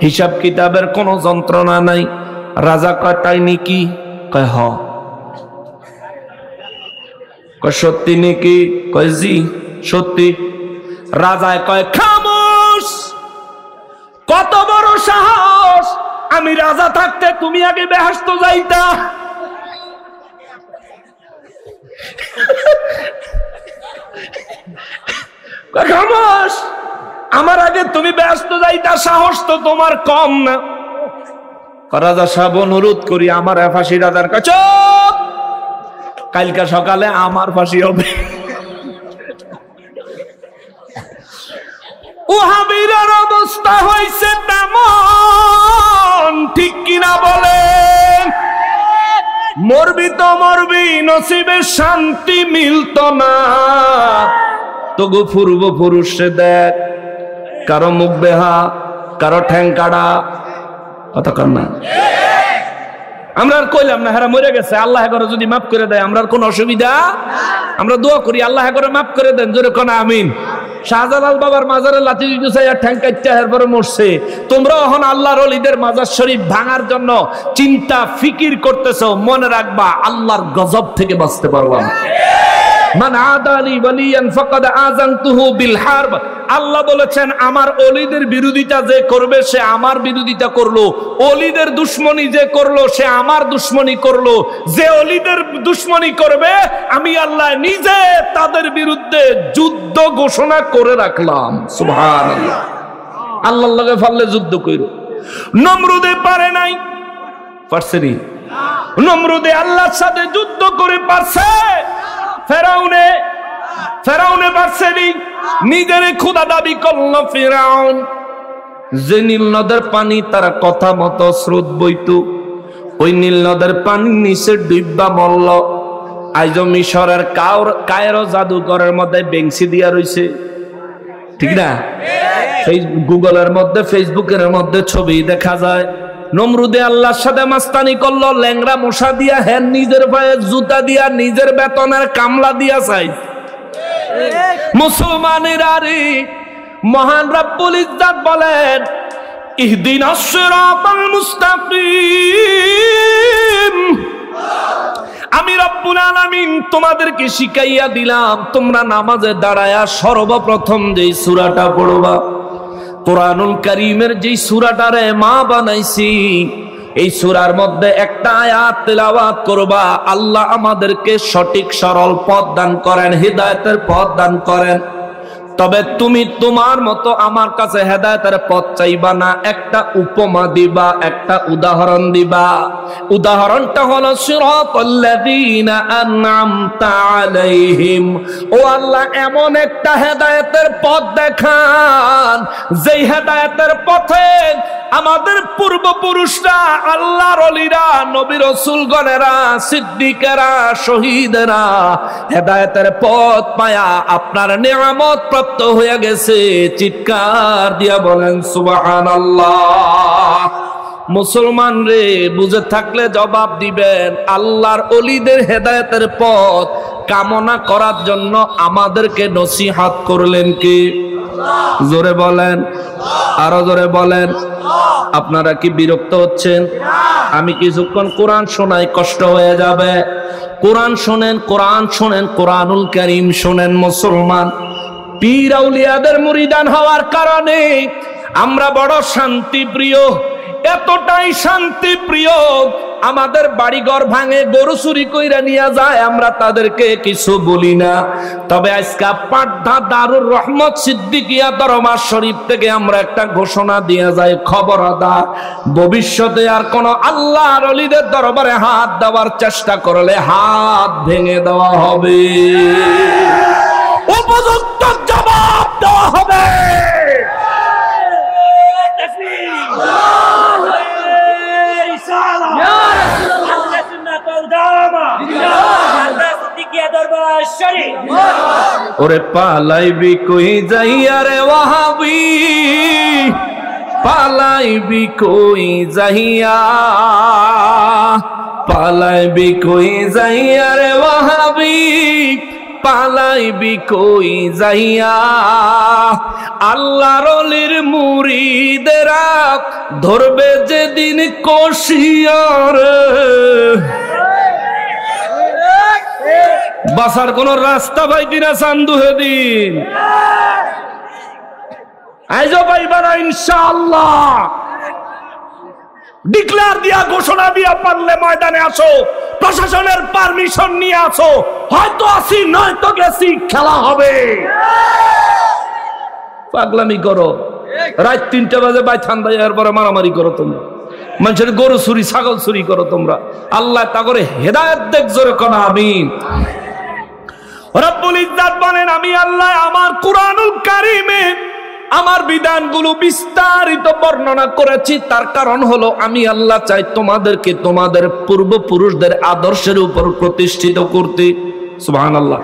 হিসাব কিতাবের কোনো যন্ত্রণা নাই। রাজা কয় তাই নাকি? কয় হ। কয় সত্যি নাকি? কয় জি সত্যি। রাজায় কয় খামোশ, কত বড় সাহস! আমি রাজা থাকতে তুমি আগে বেহেশত যাইতা। খামোশ, আমার আগে তুমি বেহেশত যাইতা, সাহস তো তোমার কম না। রাজা সাহেব অনুরোধ করি আমার ফাঁসি। রাজার কাছে চুপ, কালকা সকালে আমার ফাঁসি হবে। ওহাবীর অবস্থা হয়েছে তেমন, ঠিক কিনা বলেন? মরবি তো মরবি, নসিবে শান্তি মিলত না। তবু পূর্ব পুরুষে দেখ, কারো মুখ বেহা, কারো ঠ্যাং কাটা, কথা কর না। আমরা আর কইলাম না হেরা মরে গেছে, আল্লাহ করে যদি মাফ করে দেয় আমরা কোন অসুবিধা। আমরা দোয়া করি আল্লাহ করে মাফ করে দেন, জোরে কোন আমিন। শাহজালাল বাবার মাজারে লাঠি দিতে চাই আর ঠ্যাং কাটতে এরপরে মরছে। তোমরা এখন আল্লাহর ওলিদের মাজার শরীফ ভাঙার জন্য চিন্তা ফিকির করতেছো, মনে রাখবা আল্লাহর গজব থেকে বাঁচতে পারলাম। মান আদালি ওয়ালিয়ান ফাকাদ আযানতুহু বিল হারব। আল্লাহ বলেছেন আমার ওলিদের বিরোধিতা যে করবে সে আমার বিরোধিতা করলো, ওলিদের দুশমনি যে করলো সে আমার দুশমনি করলো। যে ওলিদের দুশমনি করবে আমি আল্লাহ নিজে তাদের বিরুদ্ধে যুদ্ধ ঘোষণা করে রাখলাম। সুবহানাল্লাহ। আল্লাহর লগে ফাললে যুদ্ধ কইরো। নমরুদে পারে নাই, পারছে নি? নমরুদে আল্লাহর সাথে যুদ্ধ করে পারছে, ফেরাউনে পারছে নি? নিজের খোদা দাবি করলো ফিরাউন। যে নীল নদের পানি তারা কথা মতো স্রোত বইতো, ওই নীল নদের পানি নিচে ডুববা মরল। আইজ মিশরের কায়রো জাদুঘরের মধ্যে বেংসি দিয়া রইছে, ঠিক না? গুগলের মধ্যে ফেসবুকের মধ্যে ছবি দেখা যায়। নমরুদে আল্লাহর সাথে মাস্তানি করলো, ল্যাংরা মশা দিয়া, হ্যাঁ নিজের পায়ে জুতা দিয়া, নিজের বেতনের কামলা দিয়া চাই। মুসলমানের আরে মহান রব্বুল ইজ্জত বলেন ইহদিনাস সিরাতাল মুস্তাকিম। আমি রব্বুল আলামিন তোমাদেরকে শিখাইয়া দিলাম, তোমরা নামাজে দাঁড়ায়া সর্বপ্রথম যেই সূরাটা পড়বা, কোরআনুল কারীমের যেই সূরাটারে মা বানাইছি, এই সূরার মধ্যে একটা আয়াত তেলাওয়াত করবা। আল্লাহ আমাদেরকে সঠিক সরল পথ দান করেন, হিদায়াতের পথ দান করেন। তবে তুমি তোমার মতো আমার কাছে হেদায়েতের পথ চাইবা না, একটা উপমা দিবা, একটা উদাহরণ দিবা। উদাহরণটা হলো সিরাতাল্লাযীনা আন'আমতা আলাইহিম। ও আল্লাহ এমন একটা হেদায়েতের পথ দেখান যেই হেদায়েতের পথে আমাদের পূর্বপুরুষরা, আল্লাহর ওলিরা, নবী রাসূলগণেরা, সিদ্দিকেরা, শহীদেরা হেদায়েতের পথ পায়া আপনার নিয়ামত প্রাপ্ত হয়ে গেছে। চিৎকার দিয়া বলেন সুবহানাল্লাহ। মুসলমান রে, বুঝে থাকলে জবাব দিবেন। আল্লাহর ওলিদের হেদায়েতের পথ কামনা করার জন্য আমাদেরকে নসিহত করলেন কি? জোরে বলেন, আরো জোরে বলেন। আপনারা কি বিরক্ত হচ্ছেন? আমি কিছুক্ষণ কোরআন শোনাই, কষ্ট হয়ে যাবে। কোরআন শোনেন, কোরআন শোনেন, কোরআনুল কারীম শোনেন। মুসলমান পীর আউলিয়াদের মুরিদান হওয়ার কারণে আমরা বড় শান্তি প্রিয়, এতটাই শান্তি প্রিয় আমাদের বাড়িঘর ভাঙে, গরু চুরি কইরা নিয়ে যায়, আমরা তাদেরকে কিছু বলি না। তবে আজকে পাটনা দারুর রহমত সিদ্দিকিয়া দরবার শরীফ থেকে আমরা একটা ঘোষণা দিয়ে যাই, খবরদার ভবিষ্যতে আর কোন আল্লাহর ওলিদের দরবারে হাত দেওয়ার চেষ্টা করলে হাত ভেঙে দেওয়া হবে, উপযুক্ত জবাব দেওয়া হবে। ওরে পালাইবি কই যাইয়া রে ওয়াহাবি, পালাইবি কই যাইয়া, পালাইবি কই যাইয়া রে ওয়াহাবি, পালাইবি কই যাইয়া। আল্লাহর ওলির মুরিদেরা ধরবে যেদিন কষিয়ার, বাসার কোন রাস্তা পাইতি না চান্দু হেদিন আইজো পাইবা না ইনশাআল্লাহ। ডিক্লেয়ার দিয়া, ঘোষণা দিয়া পারলে ময়দানে আসো, প্রশাসনের পারমিশন নিয়ে আসো, হয়তো আসি নয়তো গেছি, খেলা হবে। পাগলামি করো, রাত 3টা বাজে বাই ঠান্ডায় এরপরে মারামারি করো তোমরা, মানুষের গরু চুরি, ছাগল চুরি করো তোমরা। আল্লাহ তা করে হেদায়েত দেখ, জোরে কোন আমিন। রব্বুল ইজ্জত বলেন আমি আল্লাহ আমার কুরআনুল কারীমে আমার বিধানগুলো বিস্তারিত বর্ণনা করেছি। তার কারণ হলো আমি আল্লাহ চাই তোমাদেরকে তোমাদের পূর্বপুরুষদের আদর্শের উপর প্রতিষ্ঠিত করতে। সুবহানাল্লাহ।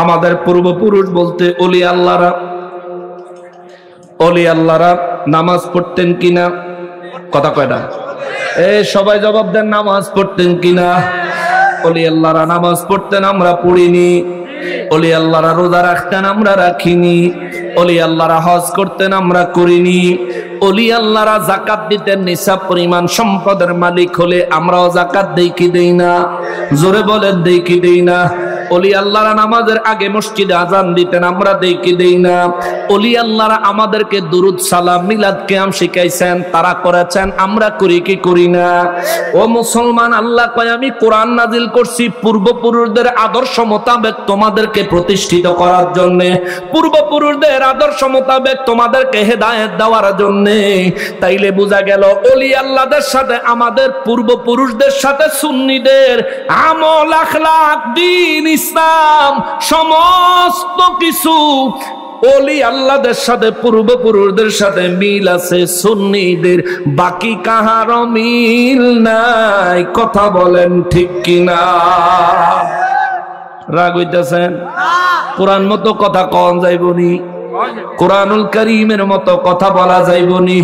আমাদের পূর্বপুরুষ বলতে ওলি আল্লাহরা, ওলি আল্লাহরা নামাজ পড়তেন কিনা? কথা কয়টা? সবাই জবাব দেন, নামাজ পড়তেন কিনা? ওলি আল্লাহরা নামাজ পড়তেন, আমরা পড়িনি। ওলি আল্লাহরা রোজা রাখতেন, আমরা রাখিনি। ওলি আল্লাহরা হজ করতেন, আমরা করিনি। ওলি আল্লাহরা যাকাত দিতেন, নিসাব পরিমাণ সম্পদের মালিক হলে আমরাও যাকাত দেই কি দেই না? জোরে বলেন, দেই কি দেই না? ওলি আল্লাহরা নামাজের আগে মসজিদে আজান দিতেন, আমরা দেই কি দেই না? ওলি আল্লাহরা আমাদেরকে দুরুদ সালাম মিলাদ কিয়াম শিখাইছেন, তারা করেছেন, আমরা করি কি করি না? ও মুসলমান, আল্লাহ কয় আমি কোরআন নাজিল করছি পূর্বপুরুষদের আদর্শ মোতাবেক তোমাদেরকে প্রতিষ্ঠিত করার জন্য, পূর্বপুরুষদের আদর্শ মোতাবেক তোমাদেরকে হেদায়েত দেওয়ার জন্য। তাইলে বোঝা গেল ওলি আল্লাহদের সাথে আমাদের পূর্বপুরুষদের সাথে সুন্নিদের আমল, আখলাক, দ্বীন, ইসলাম সমস্ত কিছু ওলি আল্লাহদের সাথে পূর্বপুরুষদের সাথে মিল আছে, সুন্নিদের বাকি কাহারও মিল নাই। কথা বলেন ঠিক কিনা? রাগ হইতেছেন? কোরআন মতো কথা কন যাইবনি, কোরআনুল কারীমের মতো কথা বলা যাইবনি।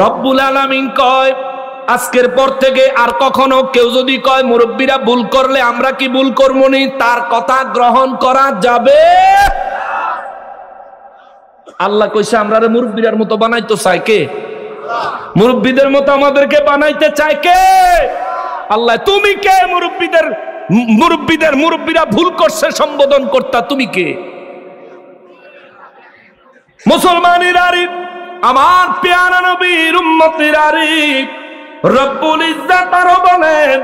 রব্বুল আলামিন কয় আজকের পর থেকে আর কখনো কেউ যদি কয় মুরব্বীরা ভুল করলে আমরা কি ভুল করবনি, তার কথা গ্রহণ করা যাবে। আল্লাহ কইছে আমরা মুরব্বীদের মতো বানাইতে চাই কে? মুরব্বীদের মতো আমাদেরকে বানাইতে চায় কে? আল্লাহ। তুমি কে মুরব্বীরা ভুল করছে সম্বোধন করতা? তুমি কে? মুসলমানের আরিফ, আমার প্যারা নবীর উম্মতের আরিফ, রব্বুল ইজ্জত আরো বলেন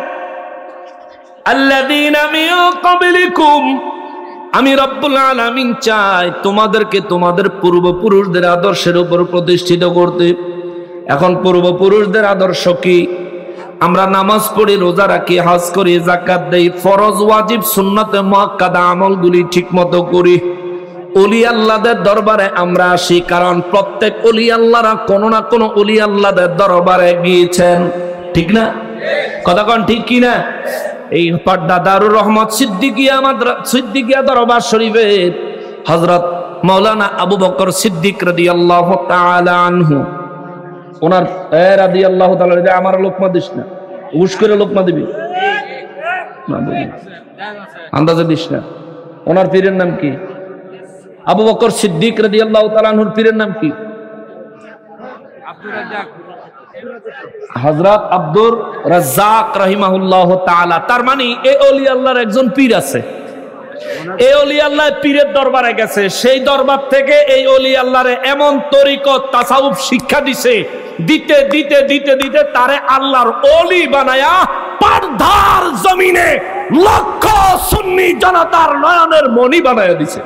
আল্লাযীনা মিন ক্বাবলিকুম, আমি রব্বুল আলামিন চাই তোমাদেরকে তোমাদের পূর্বপুরুষদের আদর্শের উপর প্রতিষ্ঠিত করতে। এখন পূর্বপুরুষদের আদর্শ কি? আমরা নামাজ পড়ি, রোজা রাখি, হজ করি, যাকাত দেই, ফরজ ওয়াজিব সুন্নাতে মুআক্কাদা আমলগুলি ঠিকমতো করি। ওলি আল্লাহদের দরবারে আমরা আসি, কারণ প্রত্যেক ওলি আল্লাহরা কোনো না কোনো ওলি আল্লাহদের দরবারে গিয়েছেন। ঠিক না? কথা কোন ঠিক কি না? এই পাড্ডা দারুর রহমত সিদ্দিকিয়া দরবার শরীফের হযরত মাওলানা আবু বকর সিদ্দিক রাদিয়াল্লাহু তাআলা আনহু, ওনার রাদিয়াল্লাহু তাআলা, আমার লোকমা দিস না, উস করে লোকমা দিবি না, আন্দাজে দিস না। ওনার পীরের নাম কি? আবু বকর সিদ্দিক রাদিয়াল্লাহু তাআলা আনহুর পীরের নাম কি? হযরত আব্দুর রাজ্জাক রাহিমাহুল্লাহু তাআলা। তার মানে এই ওলি আল্লাহর একজন পীর আছে। এই ওলি আল্লাহ পীরের দরবারে গেছে, সেই দরবার থেকে এই ওলি আল্লাহরে এমন তরিকত তাসাউফ শিক্ষা দিছে, দিতে দিতে দিতে দিতে তারে আল্লাহর ওলি বানায়া পারধার জমিনে লক্ষ সুন্নি জনতার নয়নের মণি বানায়া দিছে।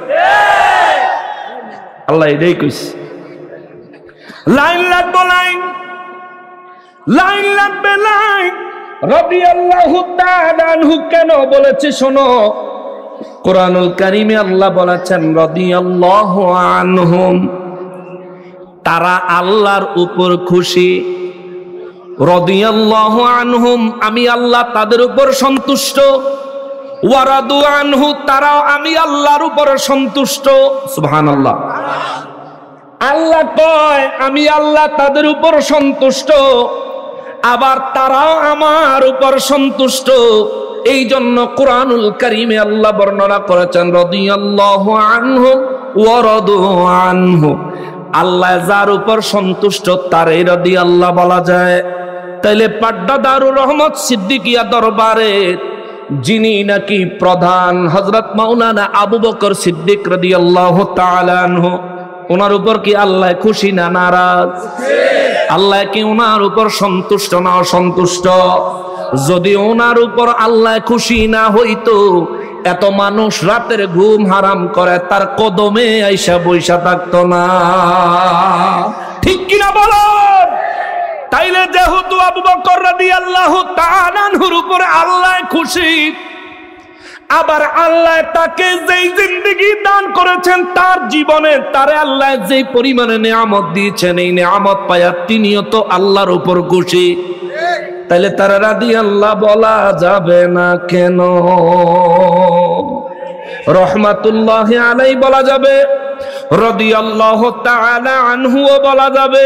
আল্লাহ এটাই কইছে। লাইন লাগবে লাইন, লাইন লাগবে লাইন। রাদিয়াল্লাহু তাআলা আনহু কেন বলেছে শোনো, কোরআনুল কারীমে আল্লাহ বলেছেন রাদিয়াল্লাহু আনহুম, তারা আল্লাহর উপর খুশি। রাদিয়াল্লাহু আনহুম, আমি আল্লাহ তাদের উপর সন্তুষ্ট। ওয়ারাদু আনহু, তারাও আমি আল্লাহর উপর সন্তুষ্ট। সুবহানাল্লাহ। আল্লাহ কয় আমি আল্লাহ তাদের উপর সন্তুষ্ট, আবার তারাও আমার উপর সন্তুষ্ট। এই জন্য কোরআনুল কারীমে আল্লাহ বর্ণনা করেছেন রাদিয়াল্লাহু আনহু ওয়া রাদু আনহু, আল্লাহ যার উপর সন্তুষ্ট তারই রাদিয়াল্লাহ বলা যায়। তাইলে পাড্ডা দারুর রহমত সিদ্দিকিয়া দরবারে যিনি নাকি প্রধান হযরত মাওলানা আবু বকর সিদ্দিক রাদিয়াল্লাহু তাআলা আনহু, ওনার উপর কি আল্লাহ খুশি না নারাজ? আল্লাহ কি ওনার উপর সন্তুষ্ট না অসন্তুষ্ট? যদি ওনার উপর আল্লাহ খুশি না হইতো, এত মানুষ রাতের ঘুম হারাম করে তার কদমে আইসা বইসা থাকতো না। ঠিক কিনা বলেন? তাইলে যেহেতু আবু বকর রাদিয়াল্লাহু তাআলা আনহুর উপর আল্লাহ খুশি, আবার আল্লাহ তাকে যেই জিন্দেগি দান করেছেন, তার জীবনে তারে আল্লাহ যেই পরিমাণে নিয়ামত দিয়েছেন, এই নিয়ামত পায়া তিনিও তো আল্লাহর উপর খুশি। তাইলে তারা রাদিয়াল্লাহ বলা যাবে না কেন? রহমাতুল্লাহি আলাইহি বলা যাবে, রাদিয়াল্লাহু তাআলা আনহুও বলা যাবে।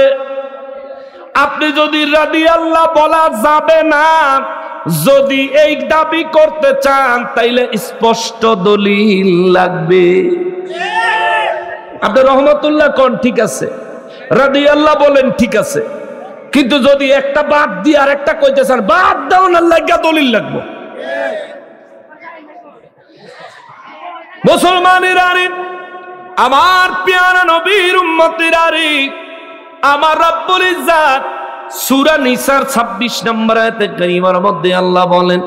আপনি যদি রাদিয়াল্লাহ বলা যাবে না যদি এই দাবি করতে চান, তাইলে স্পষ্ট দলিল লাগবে। আপনি রহমাতুল্লাহ কোন ঠিক আছে, রাদিয়াল্লাহ বলেন ঠিক আছে, কিন্তু যদি একটা বাদ দিয়ে আর একটা কইতে চান, বাদ দাও না, লাগা দলিল লাগবে। মুসলমানেরা রে, আমার প্যারা নবীর উম্মতেরা রে, আমার রব্বুল ইজ্জত সূরা নিসার 26 নম্বর আয়াতে কারিমার মধ্যে আল্লাহ বলেন,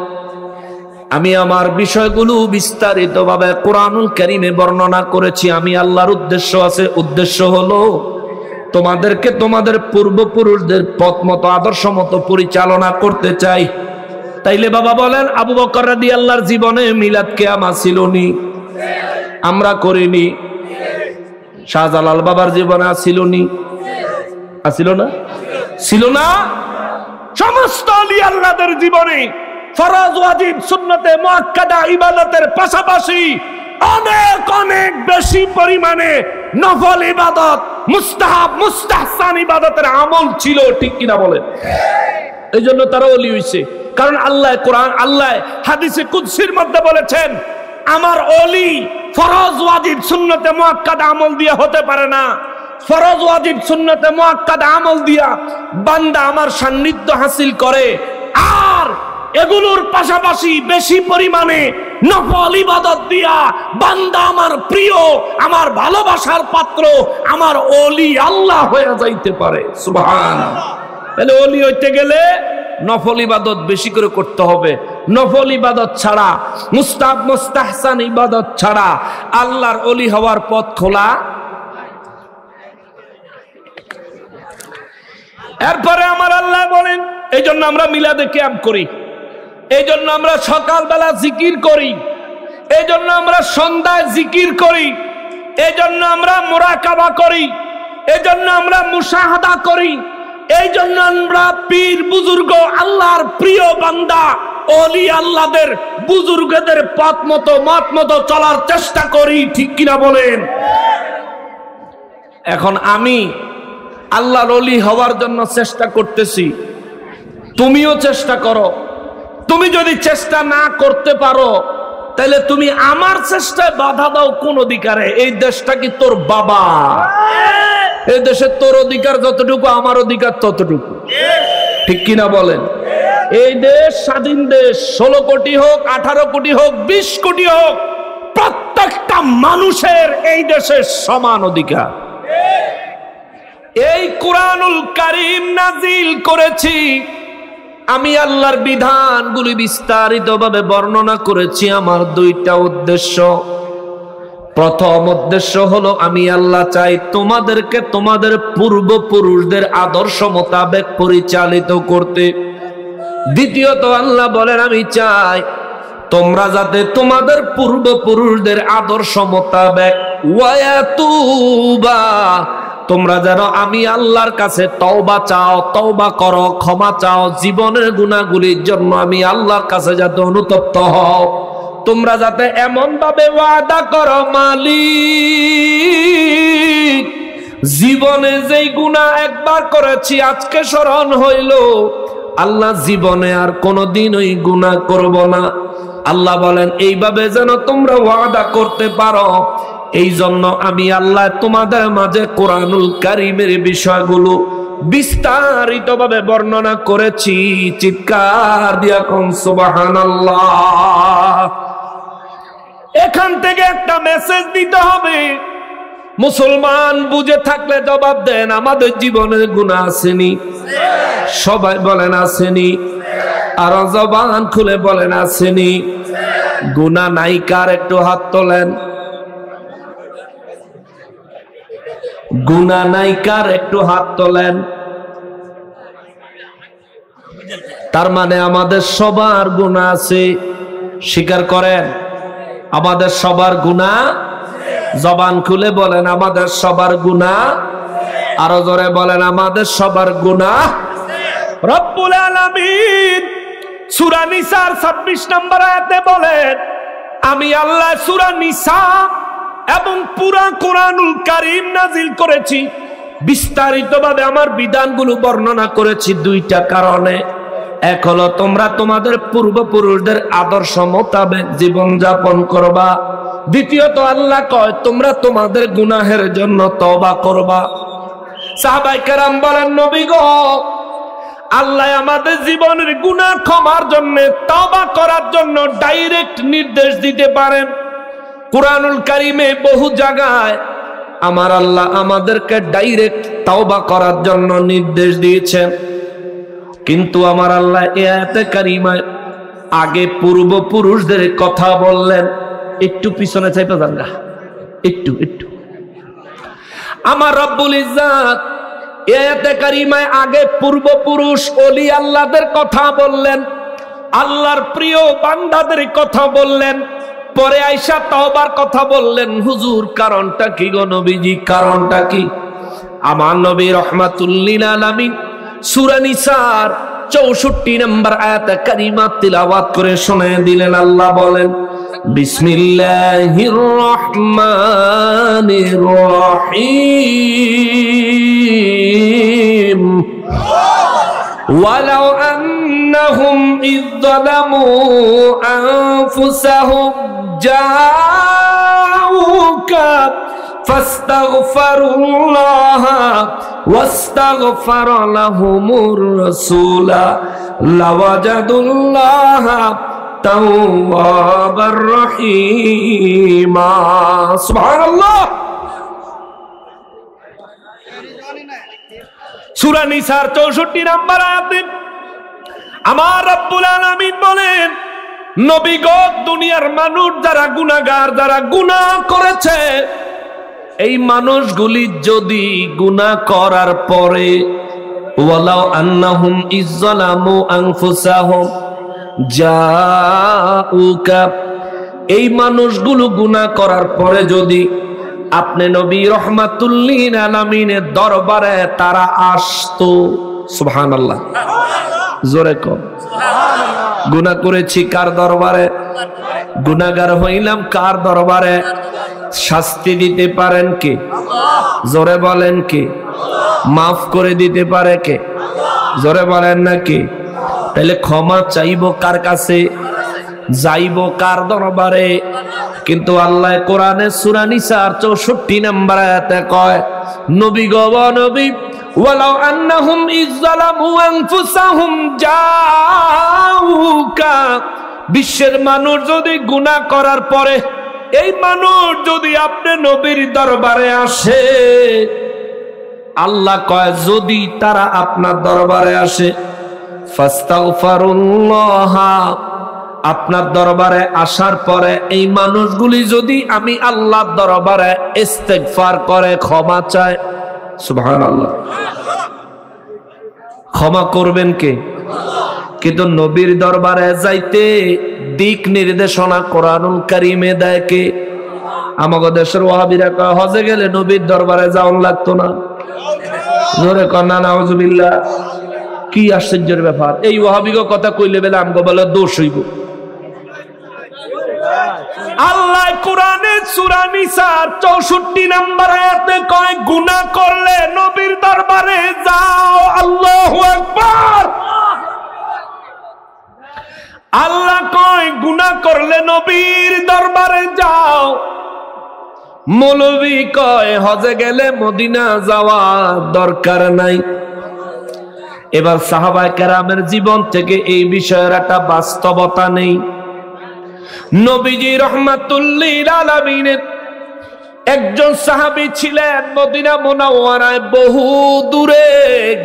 আমি আমার বিষয়গুলো বিস্তারিতভাবে কোরআনুল কারীমে বর্ণনা করেছি। আমি আল্লাহর উদ্দেশ্য আছে, উদ্দেশ্য হলো তোমাদেরকে তোমাদের পূর্বপুরুষদের পথ মতো আদর্শ মতো পরিচালনা করতে চাই। তাইলে বাবা বলেন, আবু বকর রাদিয়াল্লাহর জীবনে মিলাদ কিয়ামা ছিল নি? আমরা করিনি। শাহজালাল বাবার জীবনে ছিল নি? ছিল না? ছিল না? সমস্ত আলী আল্লাহদের জীবনে ফরজ ওয়াজিব সুন্নতে মুআক্কাদা ইবাদতের পাশাপাশি অনেক অনেক বেশি পরিমাণে নফল ইবাদত, মুস্তাহাব মুস্তাহসান ইবাদতের আমল ছিল, ঠিক কিনা বলেন? এই জন্য তারা ওলি হইছে। কারণ আল্লাহ কোরআন, আল্লাহ হাদিসে কুদসির মধ্যে বলেছেন, আমার ওলি ফরজ ওয়াজিব সুন্নতে মুআক্কাদা আমল দিয়ে হতে পারে না। ফরজ ওয়াজিব সুন্নতে মুআক্কাদা আমল দিয়া বান্দা আমার সান্নিধ্য হাসিল করে, আর এগুলোর পাশাপাশি বেশি পরিমাণে নফল ইবাদত দিয়া বান্দা আমার প্রিয়, আমার ভালোবাসার পাত্র, আমার ওলি আল্লাহ হয়ে যাইতে পারে। সুবহানাল্লাহ। তাহলে ওলি হইতে গেলে নফল ইবাদত বেশি করে করতে হবে। নফল ইবাদত ছাড়া, মুস্তাহাব মুস্তাহসান ইবাদত ছাড়া আল্লাহর ওলি হওয়ার পথ খোলা। এরপরে আমার আল্লাহ বলেন, এই জন্য আমরা মিলাদে কিয়াম করি, এই জন্য আমরা সকালবেলা জিকির করি, এই জন্য আমরা সন্ধ্যায় জিকির করি, এই জন্য আমরা মুরাকাবা করি, এই জন্য আমরা মুশাহাদা করি, এই জন্য আমরা পীর বুজুর্গ আল্লাহর প্রিয় বান্দা ওলি আল্লাহদের বুজুর্গদের পথ মতো মত মতো চলার চেষ্টা করি, ঠিক কিনা বলেন? এখন আমি আল্লাহর ওলি হওয়ার জন্য চেষ্টা করতেছি, তুমিও চেষ্টা করো। তুমি যদি চেষ্টা না করতে পারো, তাহলে তুমি আমার চেষ্টায় বাধা দাও কোন অধিকারে? এই দেশটা কি তোর বাবা? এই দেশে তোর অধিকার যতটুকু, আমার অধিকার ততটুকু, ঠিক কিনা বলেন? এই দেশ স্বাধীন দেশ, 16 কোটি হোক, 18 কোটি হোক, 20 কোটি হোক, প্রত্যেকটা মানুষের এই দেশে সমান অধিকার। এই কুরআনুল কারীম নাজিল করেছি, আমি আল্লাহর বিধানগুলি বিস্তারিতভাবে বর্ণনা করেছি। আমার দুইটা উদ্দেশ্য। প্রথম উদ্দেশ্য হলো, আমি আল্লাহ চাই তোমাদেরকে তোমাদের পূর্বপুরুষদের আদর্শ মোতাবেক পরিচালিত করতে। দ্বিতীয়ত আল্লাহ বলেন, আমি চাই তোমরা যাতে তোমাদের পূর্বপুরুষদের আদর্শ মোতাবেক ওয়ায়াতুবা, তোমরা যেন আমি আল্লাহর কাছে তওবা চাও, তওবা করো, ক্ষমা চাও, জীবনের গুনাহগুলির জন্য আমি আল্লাহর কাছে যাতে অনুতপ্ত হও। তোমরা যাতে এমন ভাবে ওয়াদা করো, মালিক জীবনে যেই গুনাহ একবার করেছি আজকে স্মরণ হইল, আল্লাহ জীবনে আর কোনোদিন ওই গুনাহ করব না। আল্লাহ বলেন, এইভাবে যেন তোমরা ওয়াদা করতে পারো, এই জন্য আমি আল্লাহ তোমাদের মাঝে কোরআনুল কারীমের বিষয়গুলো বিস্তারিতভাবে বর্ণনা করেছি। চিৎকার দিয়া কোন সুবহানাল্লাহ। এখান থেকে একটা মেসেজ দিতে হবে, মুসলমান বুঝে থাকলে জবাব দেন, আমাদের জীবনে গুনাহ আসেনি? সবাই বলেন আসেনি। আর জবান খুলে বলেন আসেনি। গুনাহ নাই কার? একটু হাত তোলেন। গুনাহ নাই কার? একটু হাত তোলেন। তার মানে আমাদের সবার গুনাহ আছে, স্বীকার করেন? আমাদের সবার গুনাহ। জবান খুলে বলেন, আমাদের সবার গুনাহ। আরো জোরে বলেন, আমাদের সবার গুনাহ। রব্বুল আলামিন সূরা নিসার 26 নম্বর আয়াতে বলেন, আমি আল্লাহ সূরা নিসা এবং পুরা কোরআনুল কারীম নাজিল করেছি, বিস্তারিতভাবে আমার বিধানগুলো বর্ণনা করেছি দুইটা কারণে। এক হলো তোমরা তোমাদের পূর্বপুরুষদের আদর্শ মোতাবেক জীবন যাপন করবা। দ্বিতীয়ত আল্লাহ কয় তোমরা তোমাদের গুনাহের জন্য তওবা করবা। সাহাবায়ে কেরাম বলেন, নবী গো, আল্লাহ আমাদের জীবনের গুনাহ ক্ষমার জন্য, তওবা করার জন্য ডাইরেক্ট নির্দেশ দিতে পারেন, কুরআনুল কারীমে বহু জায়গায় আমার আল্লাহ আমাদেরকে ডাইরেক্ট তাওবা করার জন্য নির্দেশ দিয়েছেন, কিন্তু আমার আল্লাহ এই আয়াতে কারিমায় আগে পূর্বপুরুষদের কথা বললেন। একটু পিছনে চাইতে যান না, একটু আমার রব্বুল ইজ্জত এই আয়াতে কারিমায় আগে পূর্বপুরুষ ওলি আল্লাহদের কথা বললেন, আল্লাহর প্রিয় বান্দাদের কথা বললেন, পরে আয়েশা তাওবার কথা বললেন। হুজুর কারণটা কি গো নবীজি, কারণটা কি? আমার নবী রাহমাতুল লিল আলামিন সূরা নিসার 64 নম্বর আয়াতে কারিমা তিলাওয়াত করে শোনায় দিলেন। আল্লাহ বলেন, বিসমিল্লাহির রহমানির রহিম, ওয়ালাউ আন্নাহুম ইয যালামু আনফুসাহুম জাউকা ফাস্তাগফিরুল্লাহ ওয়াস্তাগফারা লাহুমুর রাসূলা লাওয়াজাদুল্লাহ তাওয়াবার রহিমা। সুবহানাল্লাহ। সূরা নিসার 64 নম্বর আয়াতে আমার রব্বুল আলামিন বলেন, নবী গো, দুনিয়ার মানুষ যারা গুনাহগার, যারা গুনাহ করেছে, এই মানুষগুলি যদি গুনাহ করার পরে ওয়ালাউ আন্নাহুম ইযলামু আনফুসাহুম জাউকা, এই মানুষগুলো গুনাহ করার পরে যদি আপনি নবী রাহমাতুল লিল আলামিনের দরবারে তারা আসতো, সুবহানাল্লাহ, জোরে কও সুবহানাল্লাহ। গুনাহ করেছি কার দরবারে? গুনাহগার হইলাম কার দরবারে? শাস্তি দিতে পারেন কে? জোরে বলেন কে? মাফ করে দিতে পারে কে? জোরে বলেন না কে? তাহলে ক্ষমা চাইবো কার কাছে? যাইবো কার দরবারে? কিন্তু আল্লাহ কোরআনে সূরা নিসার 64 নম্বর আয়াতে কয়, নবী গো নবী, ওয়ালাউ আন্নাহুম ইযলামু আনফুসাহুম জাউকা, বিশ্বের মানুষ যদি গুনাহ করার পরে এই মানুষ যদি আপনি নবীর দরবারে আসে, আল্লাহ কয় যদি তারা আপনার দরবারে আসে, ফাস্তাগফিরুল্লাহ, আপনার দরবারে আসার পরে এই মানুষগুলি যদি আমি আল্লাহর দরবারে ইস্তেগফার করে ক্ষমা চায়, সুবহানাল্লাহ, ক্ষমা করবেন কে? কিন্তু নবীর দরবারে যাইতে দিক নির্দেশনা কোরআনুল কারীমে দেয় কে? আমাদের দেশের ওয়াহাবীরা কয় হজে গেলে নবীর দরবারে যাওয়া লাগতো না। জোরে কর না নাউজুবিল্লাহ। কি আশ্চর্যের ব্যাপার! এই ওয়াহাবীগো কথা কইলে বেলা আমগো বলে দোষ হইব। আল্লাহ কোরআনে সূরা নিসার 64 নম্বর আয়াতে কয়, গুনাহ করলে নবীর দরবারে যাও। আল্লাহু আকবার। আল্লাহ কয় গুনাহ করলে নবীর দরবারে যাও। মৌলভী কয় হজে গেলে মদিনা যাওয়া দরকার নাই। এবার সাহাবায়ে কেরামের জীবন থেকে এই বিষয়ের একটা বাস্তবতা নেই। নবীজি রাহমাতুল লিল আলামিনের একজন সাহাবী ছিলেন, মদিনা মুনাওয়ারায় বহু দূরে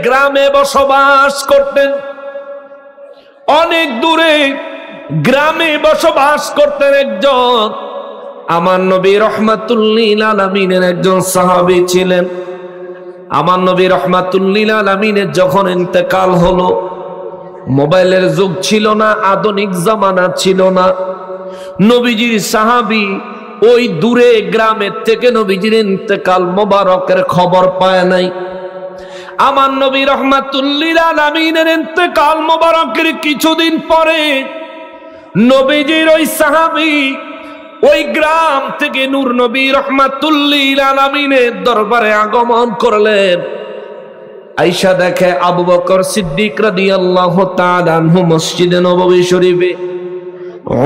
গ্রামে বসবাস করতেন। অনেক দূরে গ্রামে বসবাস করতেন একজন আমার নবী রাহমাতুল লিল আলামিনের একজন সাহাবী ছিলেন। আমার নবী রাহমাতুল লিল আলামিনের যখন ইন্তেকাল হলো, মোবাইলের যুগ ছিল না, আধুনিক জামানা ছিল না। নবীজির সাহাবী ওই দূরে গ্রামের থেকে নবীজির ইন্তেকাল মোবারকের খবর পায় নাই। আমার নবী রাহমাতুল লিল আলামিনের ইন্তেকাল মোবারকের কিছুদিন পরে নবীজির ওই সাহাবী ওই গ্রাম থেকে নূর নবী রাহমাতুল লিল আলামিনের দরবারে আগমন করলেন। আয়েশা দেখে আবু বকর সিদ্দিক রাদিয়াল্লাহু তাআলা আনহু মসজিদে নববী শরীফে,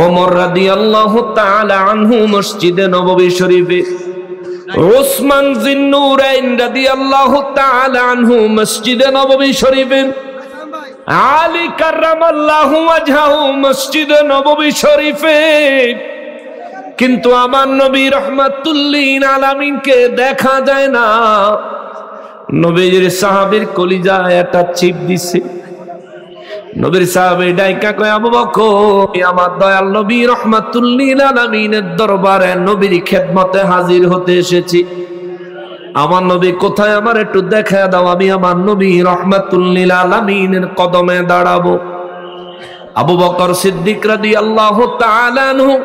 ওমর রাদিয়াল্লাহু তাআলা আনহু মসজিদে নববী শরীফে, উসমান যিন্নুরাইন রাদিয়াল্লাহু তাআলা আনহু মসজিদে নববী শরীফে, আলী কাররামাল্লাহু ওয়াজহাহু মসজিদে নববী শরীফে। কিন্তু আমার নবী রাহমাতুল লিল আলামিনকে দেখা যায় না। নবীর সাহাবীর কলিজায় একটা চিপ দিছে। নবীর সাহাবী ডাইকা কয়, আবু বকর, আমার দয়াল নবী রাহমাতুল লিল আলামিনের দরবারে নবীর খেদমতে হাজির হতে এসেছি। আমার নবী কোথায়, আমার একটু দেখা দাও, আমি আমার নবী রাহমাতুল লিল আলামিনের কদমে দাঁড়াবো। আবু বকর সিদ্দিক রাদিয়াল্লাহু তাআলা আনহু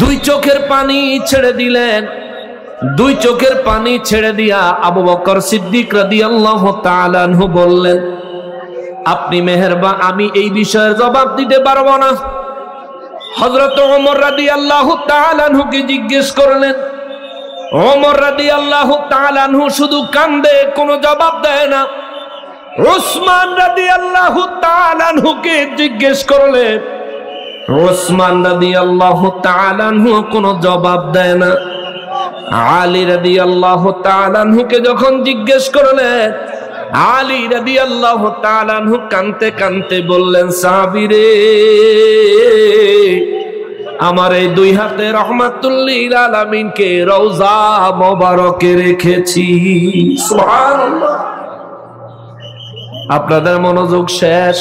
দুই চোখের পানি ছেড়ে দিলেন। দুই চোখের পানি ছেড়ে দিয়া আবু বকর সিদ্দিক রাদিয়াল্লাহু তাআলা আনহু বললেন, আপনি মেহেরবান, আমি এই বিষয়ে জবাব দিতে পারবো না। হযরত ওমর রাদিয়াল্লাহু তাআলা আনহুকে জিজ্ঞেস করলেন। ওমর রাদিয়াল্লাহু তাআলা আনহু শুধু কান্দে, কোনো জবাব দেয় না। উসমান রাদিয়াল্লাহু তাআলা আনহুকে জিজ্ঞেস করলেন। উসমান রাদিয়াল্লাহু তাআলা আনহু কোনো জবাব দেয় না। আলী রাদিয়াল্লাহু তাআলা আনহুকে যখন জিজ্ঞেস করলেন, আলী রাদিয়াল্লাহু তাআলা আনহু কাঁদতে কাঁদতে বললেন, সাহাবীরে, আমার এই দুই হাতে রাহমাতুল লিল আলামিনকে রওজা মোবারকে রেখেছি। সুবহানাল্লাহ। আপনাদের মনোযোগ শেষ,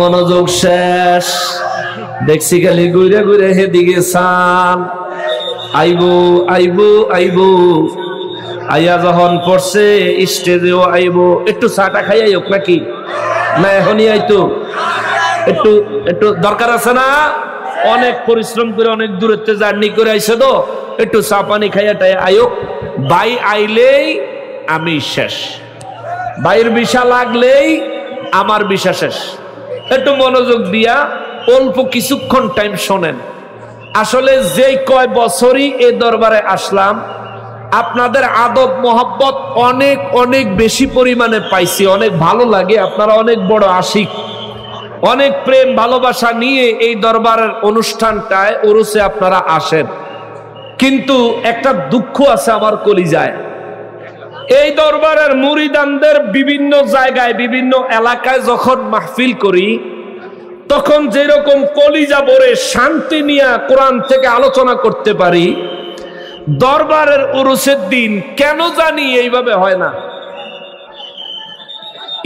মনোযোগ শেষ। দেখছি খালি ঘুরে ঘুরে হেদিকে সান, আইবো আইবো আইবো, আইয়া যখন পড়ছে স্টেজেও আইবো। একটু চাটা খাই আইক নাকি? না এখনই আইতো? একটু একটু দরকার আছে না? অনেক পরিশ্রম করে অনেক দূরত্বে জার্নি করে আইছে, তো একটু চা পানি খাইয়া টাই আয়োক। ভাই আইলেই আমি শেষ, ভাইয়ের বিষা লাগলেই আমার বিষা শেষ। একটু মনোযোগ দিয়া অল্প কিছুক্ষণ টাইম শোনেন। আসলে যেই কয় বছরই এ দরবারে আসলাম, আপনাদের আদব মোহাব্বত অনেক অনেক বেশি পরিমাণে পাইছি, অনেক ভালো লাগে। আপনারা অনেক বড় আশিক, অনেক প্রেম ভালোবাসা নিয়ে এই দরবারের অনুষ্ঠানটায় ওরসে আপনারা আসেন। কিন্তু একটা দুঃখ আছে আমার কলিজায়। এই দরবারের মুরিদানদের বিভিন্ন জায়গায় বিভিন্ন এলাকায় যখন মাহফিল করি, তখন যেরকম কলিজা ভরে শান্তি নিয়ে কোরআন থেকে আলোচনা করতে পারি, দরবারের উরুসের দিন কেন জানি এইভাবে হয় না।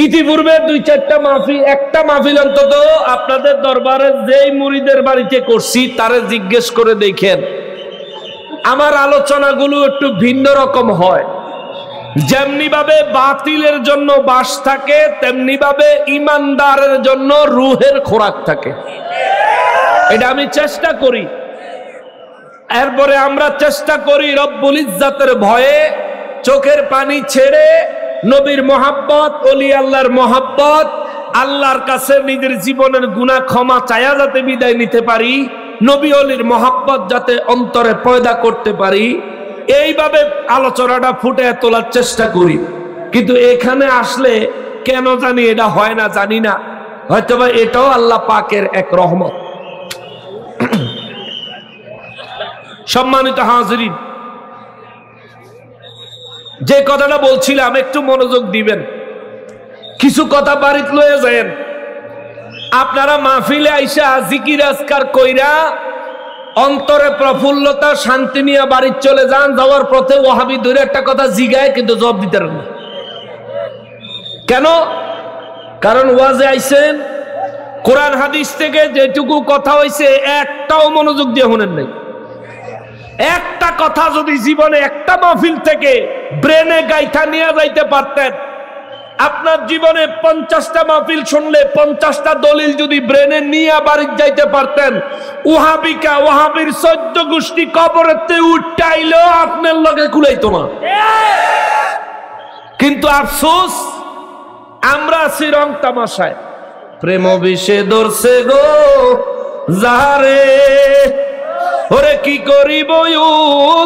ইতিপূর্বে দুই চারটা মাহফিল, একটা মাহফিল অন্তত আপনাদের দরবারে যেই মুরিদের বাড়িতে করছি তারে জিজ্ঞেস করে দেখেন, আমার আলোচনাগুলো একটু ভিন্ন রকম হয়। যেমনি ভাবে বাতিলের জন্য বাস থাকে, তেমনি ভাবে ইমানদারের জন্য রুহের খোরাক থাকে। এটা আমি চেষ্টা করি। এরপরে আমরা চেষ্টা করি রব্বুল ইজ্জাতের ভয়ে চোখের পানি ছেড়ে নবীর মহাব্বত, ওলি আল্লাহর মহাব্বত, আল্লাহর কাছে নিজের জীবনের গুনাহ ক্ষমা চায়া যাতে বিদায় নিতে পারি, নবী ওলির মহাব্বত যাতে অন্তরে পয়দা করতে পারি, এইভাবে আলোচনাটা ফুটে তোলার চেষ্টা করি। কিন্তু এখানে আসলে কেন জানি এটা হয় না, জানি না। হয়তোবা এটাও আল্লাহ পাকের এক রহমত। সম্মানিত হাজিরিন, যে কথাটা বলছিলাম একটু মনোযোগ দিবেন। কিছু কথা বাড়িতে লয়ে যান। আপনারা মাহফিলে আইসা জিকির আজকার কইরা অন্তরে প্রফুল্লতা শান্তি নিয়ে বাড়ি চলে যান। যাওয়ার পথে ওয়াহাবি ধরে একটা কথা জিগায়, কিন্তু জবাব দিতে পারেন না। কেন? কারণ ওয়াজে আইছেন, কোরআন হাদিস থেকে যেটুকু কথা হইছে একটাও মনোযোগ দিয়ে শুনেন নাই। একটা কথা যদি জীবনে একটা মাহফিল থেকে ব্রেনে গাইথা নিয়ে যাইতে পারতেন, আপনার জীবনে 50টা মাহফিল শুনলে 50টা দলিল যদি ব্রেনে নিয়ে বাড়ি যাইতে পারতেন, ওয়াহাবিকা ওয়াহাবির 14 গোষ্ঠী কবরেতে উঠাইলো আপনার লগে কুলাইতো না। কিন্তু আফসোস, আমরা আছি রং তামাশায়। প্রেম বিষে ধরছে গো যারে, ওরে কি করিব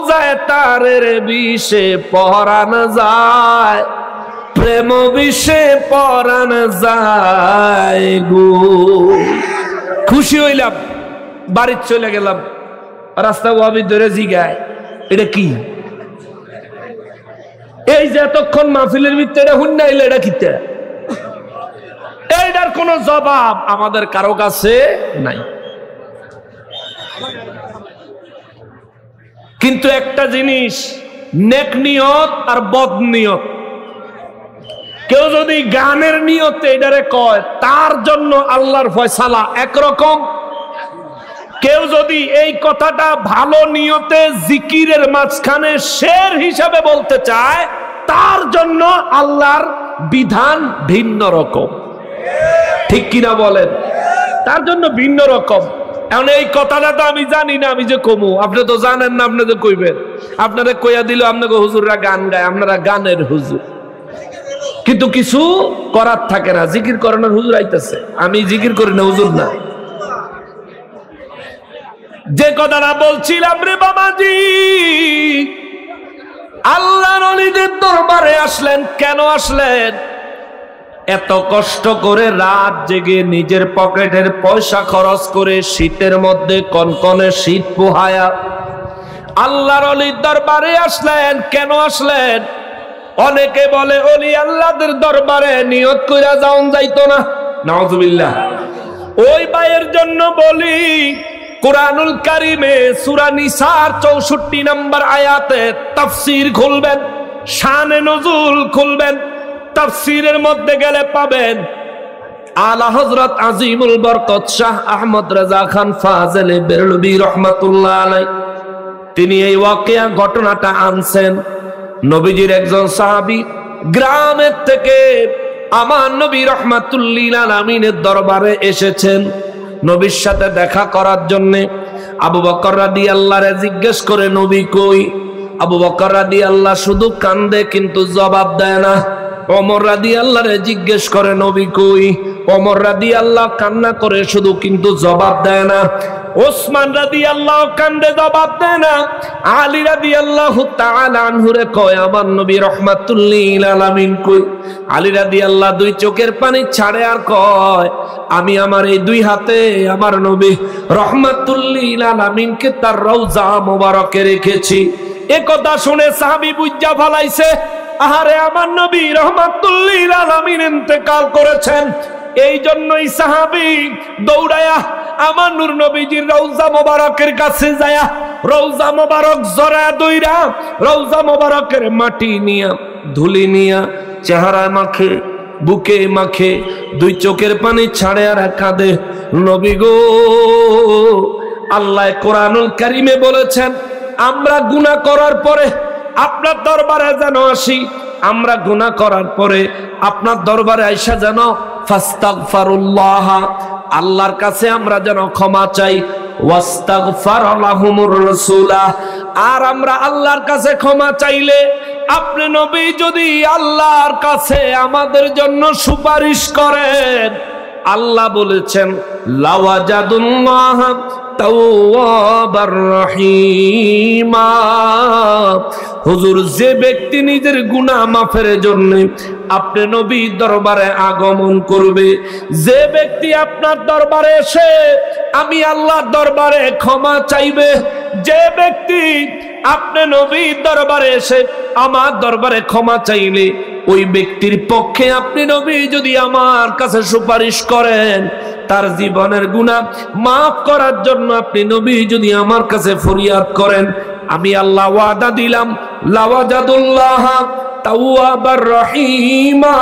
যায় তারের বিষে পরাণ যায়, প্রেম বিষে পরাণ যায় গো। খুশি হইলাম, বাড়ি চলে গেলাম, রাস্তা ওয়াবি ধরে জিগায় এটা কি? এই যে এতক্ষণ মাহফিলের ভিতরে হুন্নাইলে এটা কিতে? এইটার কোনো জবাব আমাদের কারো কাছে নাই। কিন্তু একটা জিনিস, নেক নিয়ত আর বদ নিয়ত। কেউ যদি গানের নিয়তে এটারে কয়, তার জন্য আল্লাহর ফয়সালা একরকম। কেউ যদি এই কথাটা ভালো নিয়তে জিকিরের মাঝখানে শের হিসাবে বলতে চায়, তার জন্য আল্লাহর বিধান ভিন্ন রকম। ঠিক কিনা বলেন? তার জন্য ভিন্ন রকম। এখন এই কথাটা তো আমি জানি না, আমি যে কমু, আপনি তো জানেন না, আপনি তো কইবেন। আপনারা কইয়া দিল আপনাকে হুজুররা গান গায়, আপনারা গানের হুজুর। কিন্তু কিছু করার থাকে না, জিকির করানোর হুজুর আইতেছে, আমি জিকির করি না, হুজুর না। যে কথাটা বলছিলাম রে বাবাজি, আল্লাহর ওলিদের দরবারে আসলেন, কেন আসলেন? এত কষ্ট করে রাত জেগে নিজের পকেটের পয়সা খরচ করে শীতের মধ্যে কনকনে শীত পোহায়া আল্লাহর ওলির দরবারে আসলেন। কেন আসলেন? অনেকে বলে ওলি আল্লাহদের দরবারে নিয়ত কইরা যাওন যাইতো না, নাউজুবিল্লাহ। ওই ভাইয়ের জন্য বলি, কুরআনুল কারীমে সূরা নিসার 64 নম্বর আয়াতে তাফসীর খুলবেন, শানে নুজুল খুলবেন, তাফসীরের মধ্যে গেলে পাবেন আলা হযরত আজিমুল বরকত শাহ আহমদ রাজা খান ফাজলে বেরলভী রাহমাতুল্লাহ আলাইহি, তিনি এই ওয়াকিয়া ঘটনাটা আনছেন। নবীজির একজন সাহাবী গ্রামের থেকে আমার নবী রাহমাতুল্লিল আলামিনের দরবারে এসেছেন নবীর সাথে দেখা করার জন্য। আবু বকর রাদিয়াল্লাহু জিজ্ঞেস করে, নবী কই? আবু বকর রাদিয়াল্লাহু শুধু কান্দে, কিন্তু জবাব দেয় না। ওমর রাদিয়াল্লাহু জিজ্ঞেস করে, নবী কই? ওমর রাদিয়াল্লাহু কান্না করে শুধু, কিন্তু জবাব দেয় না। ওসমান রাদিয়াল্লাহু কান্দে, জবাব দেয় না। আলী রাদিয়াল্লাহু তাআলা আনহুরে কয়, আমার নবী রাহমাতুল্লিল আলামিন কই? আলী রাদিয়াল্লাহু দুই চোখের পানি ছাড়ে আর কয়, আমি আমার এই দুই হাতে আমার নবী রাহমাতুল্লিল আলামিনকে তার রওজা মোবারকে রেখেছি। এ কথা শুনে সাহাবী বুঝা ফলাইছে, আহারে আমার নবী রাহমাতুল্লিল আলামিন ইন্তেকাল করেছেন। এই জন্যই সাহাবী দৌড়ায়া আমার নূর নবীজির রওজা মোবারকের কাছে যায়া রওজা মোবারক জড়ায়া দইরা রওজা মোবারকের মাটি নিয়া ধুলি নিয়া চেহারায় মাখে, বুকে মাখে, দুই চোখের পানি ছাড়ে আর কাঁদে, নবী গো, আল্লাহ কোরআনুল কারীমে বলেছেন আমরা গুনাহ করার পরে আপনার দরবারে যেন আসি, আমরা গুনাহ করার পরে আপনার দরবারে আইসা যেন ফাস্তাগফিরুল্লাহ, আল্লাহর কাছে আমরা যেন ক্ষমা চাই, ওয়াস্তাগফার লাহুমুর রাসূলা, আর আমরা আল্লাহর কাছে ক্ষমা চাইলে আপনি নবী যদি আল্লাহর কাছে আমাদের জন্য সুপারিশ করেন, আল্লাহ বলেছেন লাওয়াজাদুল্লাহ তাওয়াবার রহিমা। হুজুর, যে ব্যক্তি নিজের গুনাহ মাফের জন্য আপনি নবীর দরবারে আগমন করবে, যে ব্যক্তি আপনার দরবারে এসে আমি আল্লাহর দরবারে ক্ষমা চাইবে, যে ব্যক্তি আপনি নবীর দরবারে এসে আমার দরবারে ক্ষমা চাইলে ওই ব্যক্তির পক্ষে আপনি নবী যদি আমার কাছে সুপারিশ করেন, তার জীবনের গুনাহ মাফ করার জন্য আপনি নবী যদি আমার কাছে ফরিয়াদ করেন, আমি আল্লাহ ওয়াদা দিলাম লাওয়াজাদুল্লাহ তাওয়াবার রহিমা,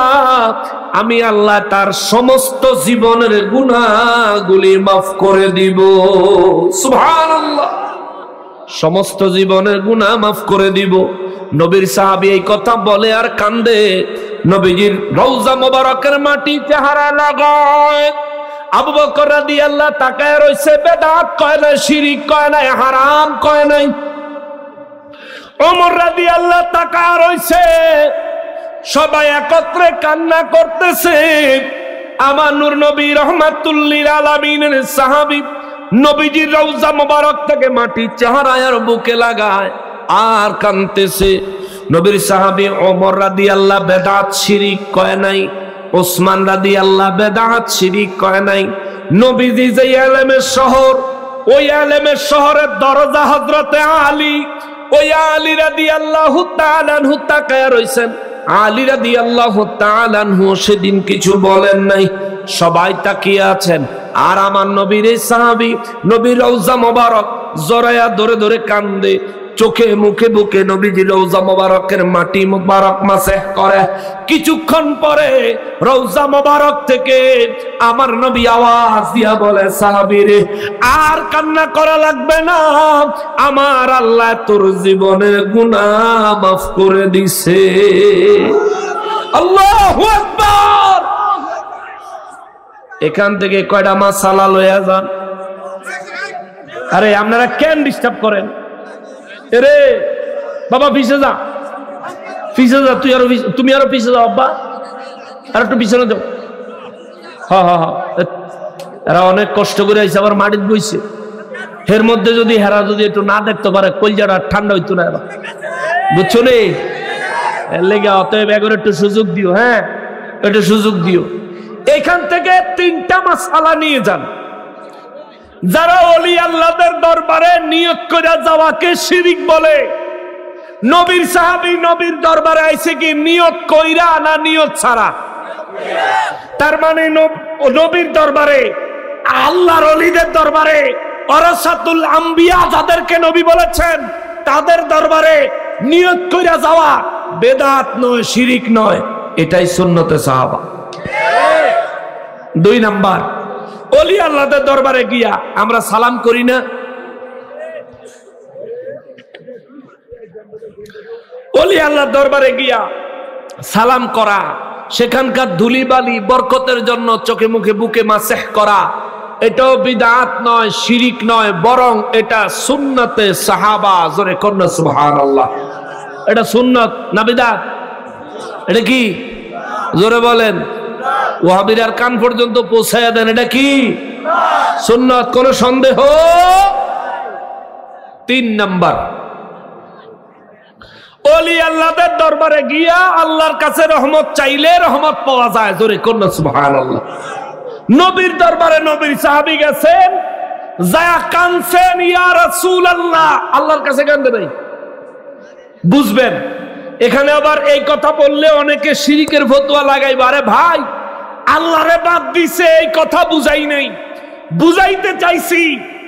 আমি আল্লাহ তার সমস্ত জীবনের গুনাহগুলি মাফ করে দিব। সুবহানাল্লাহ, সমস্ত জীবনের গুনাহ মাফ করে দিব। নবীর সাহাবী এই কথা বলে আর কান্দে, নবীজির রওজা মোবারকের মাটি চেহারা লাগায়। আবু বকর রাদিয়াল্লাহু তাকায় রইছে, বেদাত কয় না, শিরিক কয় না, হারাম কয় নাই। ওমর রাদিয়াল্লাহু তাকায় রইছে, সবাই একত্রে কান্না করতেছে। আমার নূর নবী রাহমাতুল্লিল আলামিনের সাহাবী নবীজির রওজা মোবারক থেকে মাটি চেহারায় আর বুকে লাগায় আর কাঁদতেছে। নবীর সাহাবী ওমর রাদিয়াল্লাহু বেদাত শিরিক কয় নাই, ওসমান রাদিয়াল্লাহু বেদাত শিরিক কয় নাই। নবীজি যে ইলমের শহর, ওই ইলমের শহরের দরজা হযরতে আলী, ওই আলী রাদিয়াল্লাহু তাআলা আনহু তাকায়া রইছেন। আলী রাদিয়াল্লাহু তাআলা আনহু সেদিন কিছু বলেন নাই, সবাই তাকিয়ে আছেন। আর আমার নবীর এই সাহাবী নবীর রওজা মোবারক জড়ায়া ধরে ধরে কান্দে। চোখে মুখে বুকে নবীজি রওজা মোবারকের মাটি মোবারক মাসেহ করে। কিছুক্ষণ পরে রওজা মোবারক থেকে আমার নবী আওয়াজ দিয়া বলে, সাহাবীরে আর কান্না করা লাগবে না, আমার আল্লাহ তোর জীবনের গুনাহ মাফ করে দিছে। আল্লাহু আকবার। এখান থেকে কয়টা মাসালা লইয়া যান। আরে আপনারা কেন ডিস্টার্ব করেন? এরে বাবা পিছে যা, পিছে যা, তুমি আরো পিছে যাও, আব্বা আর একটু পিছনে যাও। হ্যাঁ হ্যাঁ হ্যাঁ, এরা অনেক কষ্ট করে আইসে, আবার মাটির বইছে। এর মধ্যে যদি হেরা যদি একটু না দেখতে পারে, কলজাটা ঠান্ডা হইতো না, এরা বুঝছো রে? এর লেগে অতএব এগোর একটু সুযোগ দিও। হ্যাঁ, একটু সুযোগ দিও। এখান থেকে 3টা মাসআলা নিয়ে যান। যারা ওলি আল্লাহদের দরবারে নিয়ত করে যাওয়াকে শিরিক বলে, নবীর সাহাবী নবীর দরবারে আইছে কি নিয়ত কইরা না নিয়ত ছাড়া? তার মানে নবীর দরবারে, আল্লাহর ওলিদের দরবারে, ওয়ারাসাতুল আম্বিয়া যাদেরকে নবী বলেছেন, তাদের দরবারে নিয়ত কইরা যাওয়া বেদাত নয়, শিরিক নয়, এটাই সুন্নতে সাহাবা। 2 নাম্বার, ওলি আল্লাহদের দরবারে গিয়া আমরা সালাম করি না? ওলি আল্লাহর দরবারে গিয়া সালাম করা, সেখানকার ধুলিবালি বরকতের জন্য চোখে মুখে বুকে মাসেহ করা, এটাও বিদআত নয়, শিরিক নয়, বরং এটা সুন্নতে সাহাবা। জোরে কন্না সুবহানাল্লাহ। এটা সুন্নত না বিদআত? এটা কি? জোরে বলেন। ওয়াহাবীরার কান পর্যন্ত পৌঁছায়া দেন, এটা কি? সুন্নাত, কোনো সন্দেহ? 3 নাম্বার, ওলি আল্লাহদের দরবারে গিয়া আল্লাহর কাছে রহমত চাইলে রহমত পাওয়া যায়। জোরে কন্না সুবহানাল্লাহ। নবীর দরবারে নবীর সাহাবী গেছেন, যায়া কানছেন, ইয়া রাসূলুল্লাহ, আল্লাহর কাছে কান্দে নাই। বুঝবেন, এখানে আবার এই কথা বললে অনেকে শিরিকের ফতোয়া লাগাইবে। আরে ভাই, আল্লাহরে বাদ দিছে এই কথা বুঝাই নাই, বুঝাইতে চাইছি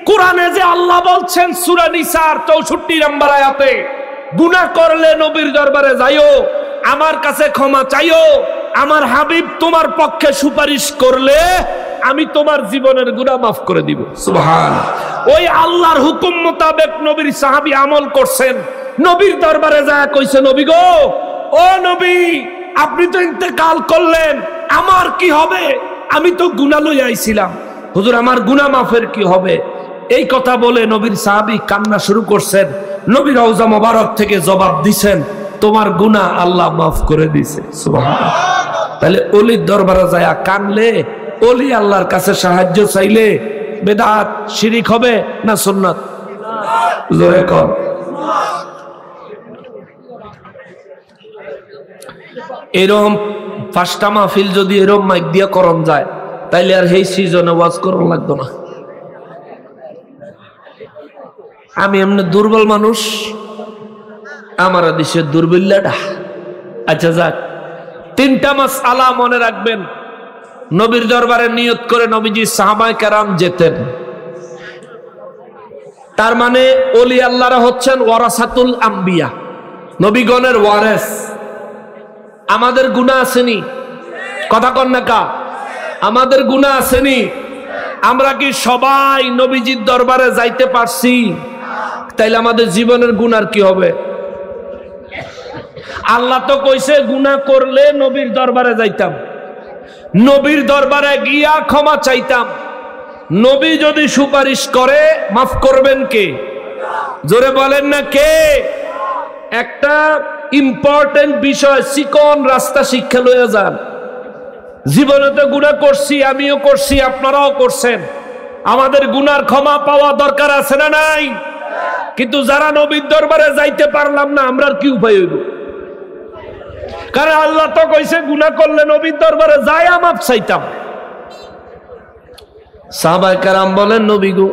কোরআনে যে আল্লাহ বলছেন সূরা নিসার 64 নম্বর আয়াতে, গুনাহ করলে নবীর দরবারে যাইও, আমার কাছে ক্ষমা চাইও, আমার হাবিব তোমার পক্ষে সুপারিশ করলে আমি তোমার জীবনের গুনাহ মাফ করে দিব। সুবহানাল্লাহ। ওই আল্লাহর হুকুম মোতাবেক নবীর সাহাবী আমল করছেন। নবীর দরবারে যায় কইছে, নবী গো, ও নবী, আপনি তো ইন্তেকাল করলেন, আমার কি হবে? আমি তো গুনাহ লই আইছিলাম, হুজুর আমার গুনাহ মাফের কি হবে? এই কথা বলে নবীর সাহাবী কান্না শুরু করছেন। নবী রওজা মোবারক থেকে জবাব দিছেন, তোমার গুনাহ আল্লাহ মাফ করে দিয়েছে। সুবহানাল্লাহ। তাহলে ওলির দরবারে যায় কানলে, ওলি আল্লাহর কাছে সাহায্য চাইলে বেদাত শিরিক হবে না সুন্নাত? জোরে কর। এরকম 5টা মাহফিল যদি এরকম মাইক দিয়া করন যায়, তাইলে আর এই সিজনে ওয়াজ করন লাগতো না। আমি এমনি দুর্বল মানুষ, আমার দেশের দুর্বল্যটা। আচ্ছা যাক, 3টা মাসআলা মনে রাখবেন। নবীর দরবারে নিয়ত করে নবীজি সাহাবায়ে কেরাম যেতেন। তার মানে ওলি আল্লাহরা হচ্ছেন ওয়ারাসাতুল আম্বিয়া, নবীগণের ওয়ারেস। আমাদের গুনাহ আসেনি? কথা কন না কা? আমাদের গুনাহ আসেনি? আমরা কি সবাই নবীজির দরবারে যাইতে পারছি? তাইলে আমাদের জীবনের গুনার কি হবে? আল্লাহ তো কইছে গুনাহ করলে নবীর দরবারে যাইতাম, নবীর দরবারে গিয়া ক্ষমা চাইতাম। নবী যদি সুপারিশ করে মাফ করবেন কে? জোরে বলেন না কে? একটা ইম্পর্টেন্ট বিষয়, চিকন রাস্তা শিক্ষা লইয়া যান। জীবনে তো গুনাহ করছি, আমিও করছি, আপনারাও করছেন। আমাদের গুনার ক্ষমা পাওয়া দরকার আছে না নাই? কিন্তু যারা নবীর দরবারে যাইতে পারলাম না, আমরা কি উপায় হইব? কারণ আল্লাহ তো কইছে গুনাহ করলে নবীর দরবারে যায়া মাফ চাইতাম। সাহাবায়ে কেরাম বলেন, নবী গো,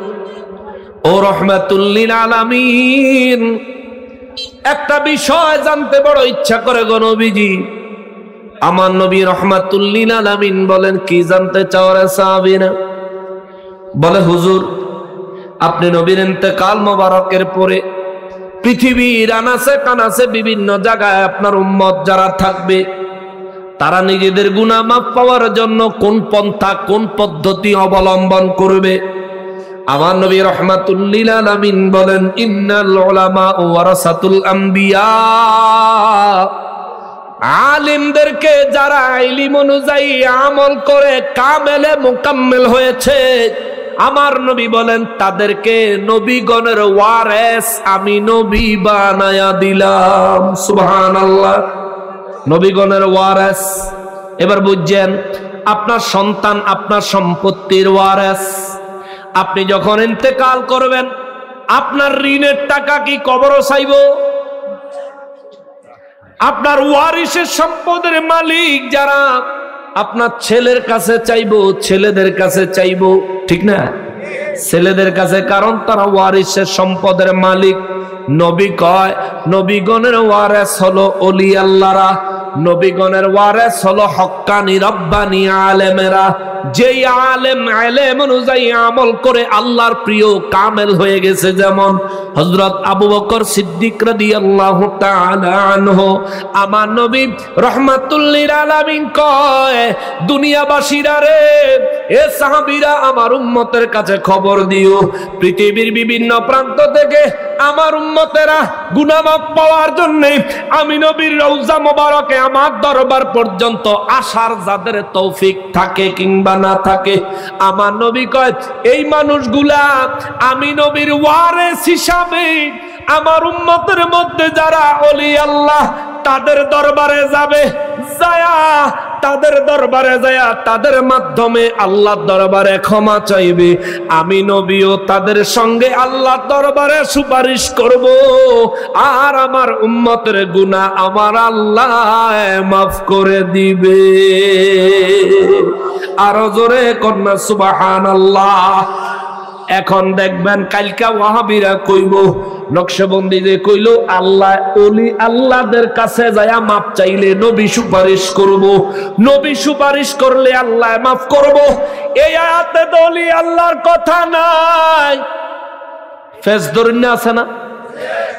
ও রাহমাতুল লিল আলামিন, একটা বিষয় জানতে বড় ইচ্ছা করে গো নবীজি। আমার নবী রাহমাতুল লিল আলামিন বলেন, কি জানতে চাও রে সাহাবীরা? বলে, হুজুর, আপনি নবীর ইন্তেকাল মোবারকের পরে পৃথিবীর আনাচে কানাচে বিভিন্ন জায়গায় আপনার উম্মত যারা থাকবে, তারা নিজেদের গুনাহ মাফ পাওয়ার জন্য কোন পন্থা কোন পদ্ধতি অবলম্বন করবে? আমার নবী রাহমাতুল লিল আলামিন বলেন, ইন্নাল উলামা ওয়ারাসাতুল আম্বিয়া। আলিমদেরকে যারা ইলম অনুযায়ী আমল করে কামেলে মুকাম্মেল হয়েছে, আমার নবী বলেন তাদেরকে নবীগণের ওয়ারেস আমি নবী বানায়া দিলাম। সুবহানাল্লাহ, নবীগণের ওয়ারেস। এবার বুঝছেন, আপনার সন্তান আপনার সম্পত্তির ওয়ারেস। আপনি যখন ইন্তেকাল করবেন, আপনার ঋণের টাকা কি কবরও চাইব? আপনার ওয়ারিসের সম্পদের মালিক যারা, আপনার ছেলের কাছে চাইবো, ছেলেদের কাছে চাইবো, ঠিক না? ছেলেদের কাছে, কারণ তারা ওয়ারিসের সম্পদের মালিক। নবী কয় নবীগণের ওয়ারেস হলো ওলি আল্লাহরা, নবীগণের ওয়ারেস হলো হক্কানি রব্বানি আলেমেরা। যেই আলেম ইলম অনুযায়ী আমল করে আল্লাহর প্রিয় কামেল হয়ে গেছে, যেমন হযরত আবু বকর সিদ্দিক রাদিয়াল্লাহু তাআলা আনহু। আমার নবী রাহমাতুল লিল আলামিন কয়, দুনিয়াবাসীরা রে, এ সাহাবীরা আমার উম্মতের কাছে খবর দিও, পৃথিবীর বিভিন্ন প্রান্ত থেকে আমার উম্মতেরা গুনাহ মাফ পাওয়ার জন্য আমি নবীর রওজা মোবারকে আমার দরবার পর্যন্ত আসার যাদের তৌফিক থাকে কিংবা না থাকে, আমার নবী কয় এই মানুষগুলা আমি নবীর ওয়ারিস হিসাবে আমার উম্মতের মধ্যে যারা ওলি আল্লাহ তাদের দরবারে যাবে, যায়া তাদের দরবারে যায়া তাদের মাধ্যমে আল্লাহর দরবারে ক্ষমা চাইবে। আমি নবীও তাদের সঙ্গে আল্লাহর দরবারে সুপারিশ করব, আর আমার উম্মতের গুনাহ আমার আল্লাহ মাফ করে দিবে। আরো জোরে কন্যা সুবহানাল্লাহ। এখন দেখবেন কালকা ওয়াহাবিরা কইব, নকশবন্দি যে কইল আল্লাহ ওলি আল্লাহদের কাছে যায়া মাপ চাইলে নবী সুপারিশ করব, নবী সুপারিশ করলে আল্লাহ মাফ করব। এই আয়াতে তো ওলি আল্লাহর কথা নাই। ফেস ধরুন আছে না?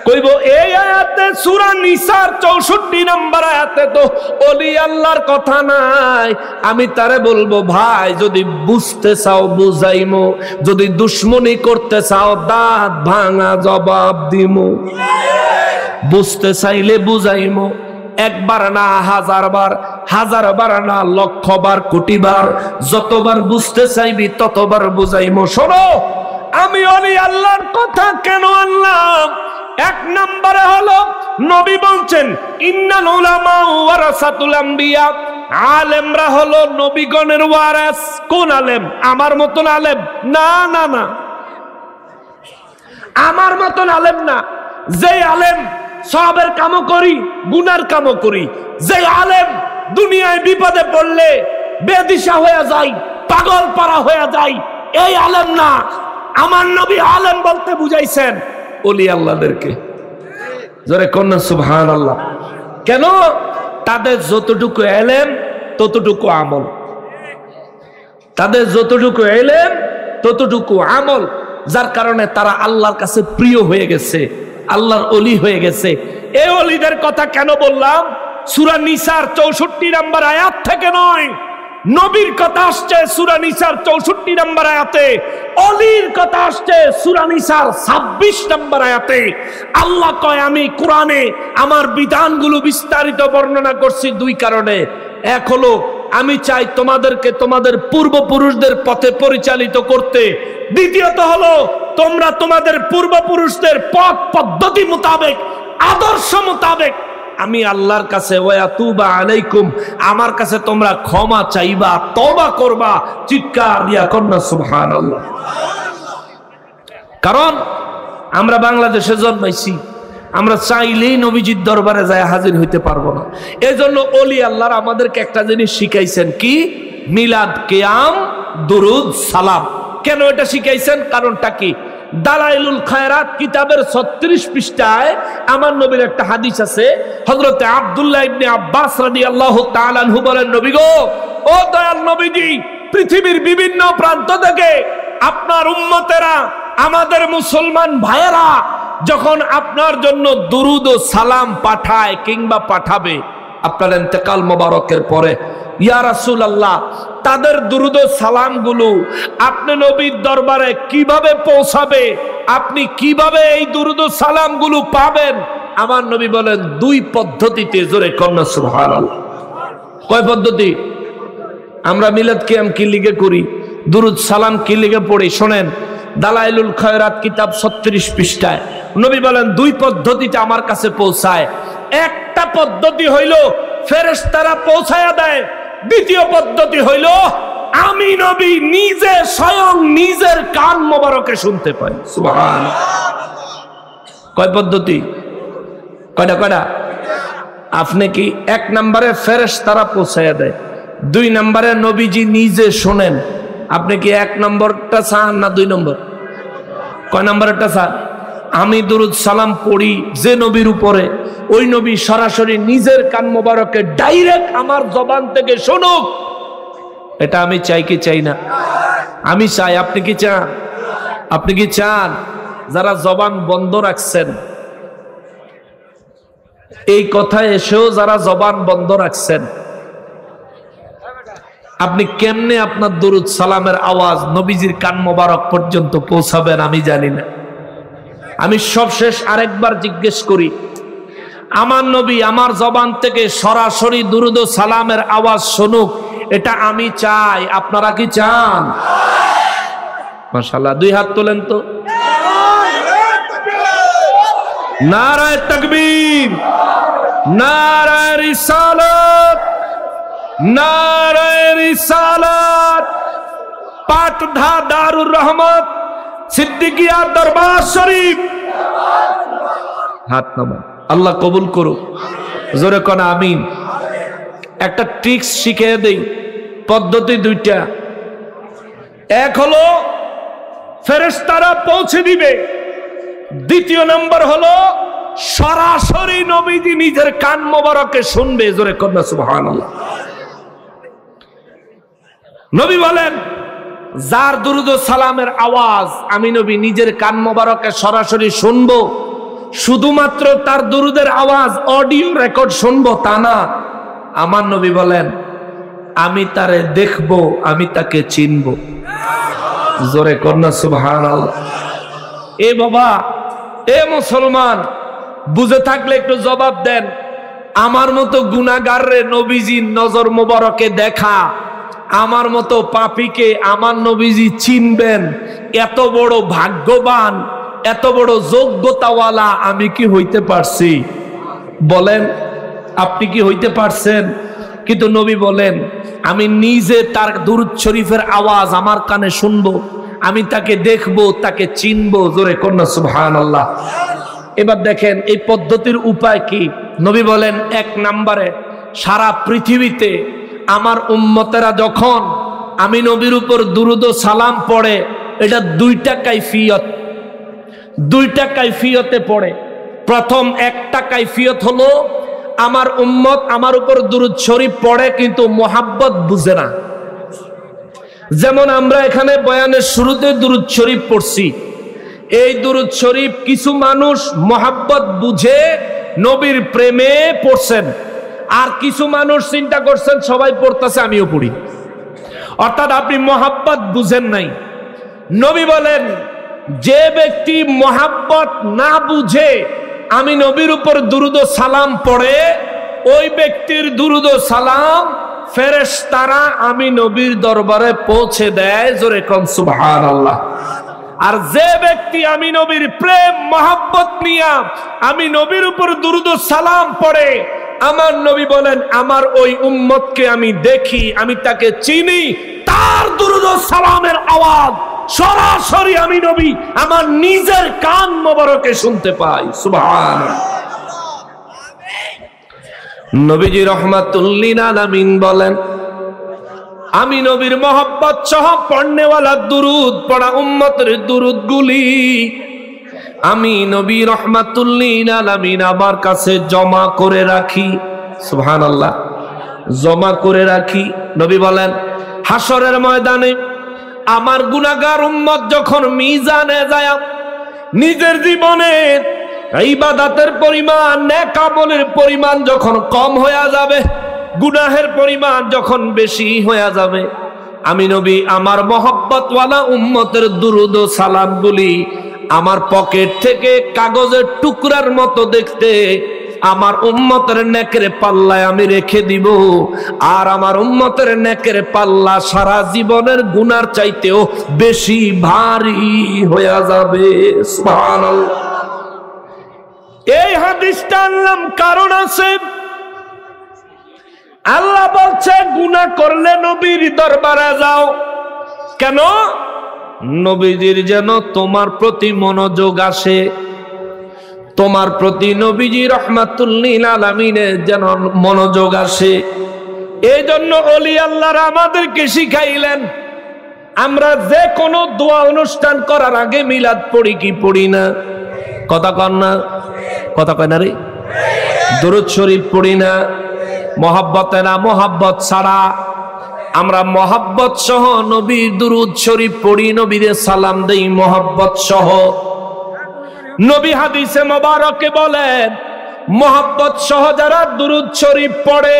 কইব এই আয়াতে সূরা নিসার 64 নম্বর আয়াতে তো ওলি আল্লাহর কথা নাই। আমি তারে বলবো, ভাই যদি বুঝতে চাও বুঝাইমো, যদি দুশ্মনী করতে চাও দাঁত ভাঙা জবাব দিমো। বুঝতে চাইলে বুঝাইমো, একবার না হাজারবার, হাজারবার না লক্ষবার, কোটিবার, যতবার বুঝতে চাইবি ততবার বুঝাইমো। শোনো, আমি ওলি আল্লাহর কথা কেন আনলাম? এক নম্বরে হলো নবী বলছেন ইন্নাল উলামা ওয়ারাসাতুল আম্বিয়া, আলেমরা হলো নবীগণের ওয়ারিস। কোন আলেম? আমার মতন আলেম না, না না, আমার মতন আলেম না। যে আলেম সওয়াবের কামও করি গুনার কামও করি, যে আলেম দুনিয়ায় বিপদে পড়লে বেদিশা হয়ে যায়, পাগল পারা হয়ে যায়, এই আলেম না। আমার নবী আলেম বলতে বুঝাইছেন ওলি আল্লাহদেরকে। জোরে কন্যা সুবহানাল্লাহ। কেন? তাদের যতটুকু ইলম ততটুকু আমল, তাদের যতটুকু ইলম ততটুকু আমল, যার কারণে তারা আল্লাহর কাছে প্রিয় হয়ে গেছে, আল্লাহর ওলি হয়ে গেছে। এই ওলিদের কথা কেন বললাম? সূরা নিসার 64 নম্বর আয়াত থেকে নয়, নবীর কথা আসছে সূরা নিসার 64 নম্বর আয়াতে, ওলির কথা আসছে সূরা নিসার 26 নম্বর আয়াতে। আল্লাহ কয় আমি কোরআনে আমার বিধানগুলো বিস্তারিত বর্ণনা করছি দুই কারণে। এক হলো আমি চাই তোমাদেরকে তোমাদের পূর্বপুরুষদের পথে পরিচালিত করতে, দ্বিতীয়ত হলো তোমরা তোমাদের পূর্বপুরুষদের পথ পদ্ধতি মোতাবেক, আদর্শ মোতাবেক আমি আল্লাহর কাছে ওয়াতুবা আলাইকুম, আমার কাছে তোমরা ক্ষমা চাইবা, তওবা করবা। চিৎকার দিয়া কন্যা সুবহানাল্লাহ। কারণ আমরা বাংলাদেশে জন্মাইছি, আমরা চাইলেই নবীজির দরবারে যায় হাজির হইতে পারবো না। এজন্য ওলি আল্লাহর আমাদেরকে একটা জিনিস শিখাইছেন, কি? মিলাদ, কিয়াম, দুরুদ, সালাম। কেন এটা শিখাইছেন? কারণটা কি? দালাইলুল খায়রাত কিতাবের 36 পৃষ্ঠায় আমার নবীর একটা হাদিস আছে। হযরতে আব্দুল্লাহ ইবনে আব্বাস রাদিয়াল্লাহু তাআলা আনহু বলেন, নবী গো, ও দয়াল নবীজি, পৃথিবীর বিভিন্ন প্রান্ত থেকে আপনার উম্মতেরা, আমাদের মুসলমান ভাইয়েরা যখন আপনার জন্য দুরুদ ও সালাম পাঠায় কিংবা পাঠাবে আপনার ইন্তেকাল মোবারকের পরে, ইয়া রাসূলুল্লাহ তাদের দুরুদ ও সালামগুলো আপনি নবীর দরবারে কিভাবে পৌঁছাবে, আপনি কিভাবে এই দুরুদ ও সালামগুলো পাবেন? আমার নবী বলেন দুই পদ্ধতিতে। জোরে কন্যা সুবহানাল্লাহ। কয় পদ্ধতি? আমরা মিলাদ কিয়াম কি লিগে করি, দুরুদ সালাম কি লিগে পড়ি? শোনেন, দালাইলুল খয়রাত কিতাব 36 পৃষ্ঠায় নবী বলেন দুই পদ্ধতিতে আমার কাছে পৌঁছায়। একটা পদ্ধতি হইল ফেরেশতারা পৌঁছায়া দেয়, দ্বিতীয় পদ্ধতি হইল আমি নবী নিজে স্বয়ং নিজের কান মোবারকে শুনতে পাই। সুবহানাল্লাহ। কয় পদ্ধতি? কয়টা কয়টা? আপনি কি এক নম্বরে ফেরেশতারা পৌঁছায়া দেয়, দুই নম্বরে নবীজি নিজে শোনেন। আপনি কি এক নম্বরটা চান না দুই নম্বর? কয় নম্বরটা চান? আমি দুরুদ সালাম পড়ি যে নবীর উপরে, ওই নবী সরাসরি নিজের কান মোবারকে ডাইরেক্ট আমার জবান থেকে শুনুক। এটা আমি চাই কি চাই না? আমি চাই। আপনি কি চান? আপনি কি চান? যারা জবান বন্ধ রাখছেন, এই কথা এসেও যারা জবান বন্ধ রাখছেন, আপনি কেমনে আপনার দুরুদ সালামের আওয়াজ নবীজির কান মোবারক পর্যন্ত পৌঁছাবেন আমি জানি না। আমি সবশেষ আরেকবার জিজ্ঞেস করি, আমার নবী আমার জবান থেকে সরাসরি দুরুদ ও সালামের আওয়াজ শুনুক, এটা আমি চাই। আপনারা কি চান? মাশাআল্লাহ, দুই হাত তোলেন তো। নারায়ে তাকবীর, নারায়ে রিসালাত, নারায়ে রিসালাত। পাটধা দারুর রহমত সিদ্দিকিয়া দরবার শরীফ। হাত নামান। আল্লাহ কবুল করুক। জোরে কোন আমিন। একটা ট্রিক্স শিখিয়ে দেই, পদ্ধতি দুইটা। এক হলো ফেরেশতারা পৌঁছে দিবে, দ্বিতীয় নম্বর হলো সরাসরি নবীজি নিজের কান মোবারকে শুনবে। জোরে কন্যা সুবহানাল্লাহ। নবী বলেন যার দুরুদ ও সালামের আওয়াজ আমি নবী নিজের কান মোবারকে সরাসরি শুনবো, শুধুমাত্র তার দুরুদের আওয়াজ অডিও রেকর্ড শুনবো তা না, আমার নবী বলেন আমি তারে দেখবো, আমি তাকে চিনবো। জোরে কন্যা সুবহানাল্লাহ। এ বাবা, এ মুসলমান, বুঝে থাকলে একটু জবাব দেন। আমার মতো গুনাহগাররে নবীজির নজর মোবারকে দেখা, আমার মতো পাপীকে আমার নবীজি চিনবেন, এত বড় ভাগ্যবান, এত বড় যোগ্যতাওয়ালা আমি কি হইতে পারছি? বলেন, আপনি কি হইতে পারছেন? কিন্তু নবী বলেন আমি নিজে তার দুরূদ শরীফের আওয়াজ আমার কানে শুনবো, আমি তাকে দেখবো, তাকে চিনবো। জোরে কন্যা সুবহানাল্লাহ। এবার দেখেন এই পদ্ধতির উপায় কি। নবী বলেন এক নম্বরে, সারা পৃথিবীতে আমার উম্মতেরা যখন আমি নবীর উপর দুরূদ ও সালাম পড়ে, এটা দুইটা কাইফিয়তে পড়ে। প্রথম একটা কাইফিয়ত হলো আমার উম্মত আমার উপর দুরূদ শরীফ পড়ে কিন্তু মোহাব্বত বুঝে না। যেমন আমরা এখানে বয়ানের শুরুতে দুরূদ শরীফ পড়ছি, এই দুরূদ শরীফ কিছু মানুষ মোহাব্বত বুঝে নবীর প্রেমে পড়ছেন, আর কিছু মানুষ চিন্তা করছেন সবাই পড়তেছে আমিও পড়ি, অর্থাৎ আপনি মোহাব্বত বুঝেন নাই। নবী বলেন যে ব্যক্তি মোহাব্বত না বুঝে আমি নবীর উপর দুরূদ ও সালাম পড়ে, ওই ব্যক্তির দুরূদ ও সালাম ফেরেশতারা আমি নবীর দরবারে পৌঁছে দেয়। জোরে কোন সুবহানাল্লাহ। আর যে ব্যক্তি আমি নবীর প্রেম মোহাব্বত নিয়া আমি নবীর উপর দুরূদ ও সালাম পড়ে, আমার নবী বলেন আমার ওই উম্মতকে আমি দেখি, আমি তাকে চিনি, তার দুরূদ ও সালামের আওয়াজ সরাসরি আমি নবী আমার নিজের কান মোবারকে শুনতে পাই। সুবহানাল্লাহ। নবীজি রাহমাতুল লিল আলামিন বলেন আমি নবীর মোহাব্বত সহ পড়নেওয়ালা দুরূদ পড়া উম্মতের দুরূদ গুলি আমি নবী রাহমাতুল লিল আলামিন আমার কাছে জমা করে রাখি। সুবহানাল্লাহ। জমা করে রাখি। নবী বলেন হাসরের ময়দানে আমার গুনাহগার উম্মত যখন মিজানে যায় নিজের জীবনে ইবাদতের পরিমাণ, নেক আমলের পরিমাণ যখন কম হয়ে যাবে, গুনাহের পরিমাণ যখন বেশি হয়ে যাবে, আমি নবী আমার মহব্বতওয়ালা উম্মতের দুরুদ ও সালামগুলি আমার পকেট থেকে কাগজের টুকরার মতো দেখতে আমার উম্মতের নেকের পাল্লায় আমি রেখে দিব। আর আমার উম্মতের নেকের পাল্লা সারা জীবনের গুনার চাইতেও বেশি ভারী হয়ে যাবে। সুবহানাল্লাহ। এই হাদিসটা আনলাম কারণ আছে। আল্লাহ বলছে গুনাহ করলে নবীর দরবারে যাও। কেন? নবীজির যেন তোমার প্রতি মনোযোগ আসে, তোমার প্রতি নবীজি রাহমাতুল লিল আলামিনের যেন মনোযোগ আসে। এই জন্য ওলি আল্লাহরা আমাদেরকে শিখাইলেন, আমরা যে কোনো দোয়া অনুষ্ঠান করার আগে মিলাদ পড়ি কি পড়ি না? কথা কন না, কথা কয় না রে? দুরূদ শরীফ পড়ি না? মহব্বতে না, মহব্বত ছাড়া আমরা মহব্বত সহ নবীর দুরূদ শরীফ পড়ি, নবীরে সালাম দেই মহব্বত সহ। নবী হাদিসে মোবারকে বলেন, মহব্বত সহ যারা দুরূদ শরীফ পড়ে,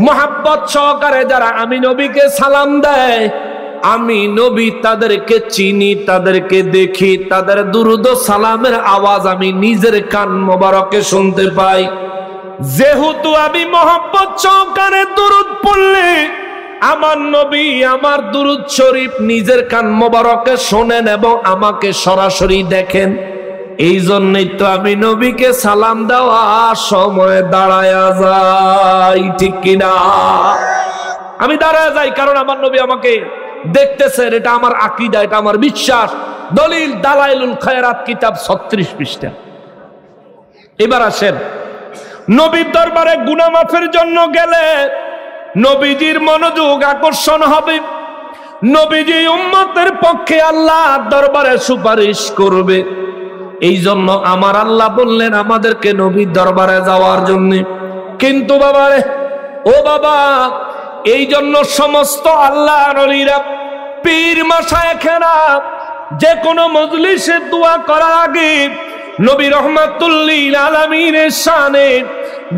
মহব্বত সহকারে যারা আমি নবীকে সালাম দেয়, আমি নবী তাদেরকে চিনি, তাদেরকে দেখি, তাদের দুরূদ ও সালামের আওয়াজ আমি নিজের কান মোবারকে শুনতে পাই। যেহেতু আমি মহব্বত সহকারে দুরূদ পড়লে আমার নবী আমার দুরূদ শরীফ নিজের কান মোবারকে শোনেন এবং আমাকে সরাসরি দেখেন। এই জন্যই তো আমি নবীকে সালাম দেওয়ার সময় দাঁড়ায়া যাই, ঠিক কিনা? আমি দাঁড়ায়া যাই কারণ আমার নবী আমাকে দেখতেছেন। এটা আমার আকীদা, এটা আমার বিশ্বাস। দলিল দালাইলুল খায়রাত কিতাব 36 পৃষ্ঠা। এবার আসেন, নবীর দরবারে গুনাহ মাফের জন্য গেলে নবীজির মনোযোগ আকর্ষণ হবে। নবীজি উম্মতের পক্ষে আল্লাহর দরবারে সুপারিশ করবে। এই জন্য আমার আল্লাহ বললেন আমাদেরকে নবীর দরবারে যাওয়ার জন্য। কিন্তু বাবারে, ও বাবা, এই জন্য সমস্ত আল্লাহর ওলিরা, পীর মাশায়েখেরা যে কোনো মজলিসে দোয়া করার আগে নবী রাহমাতুল লিল আলামিনের শানে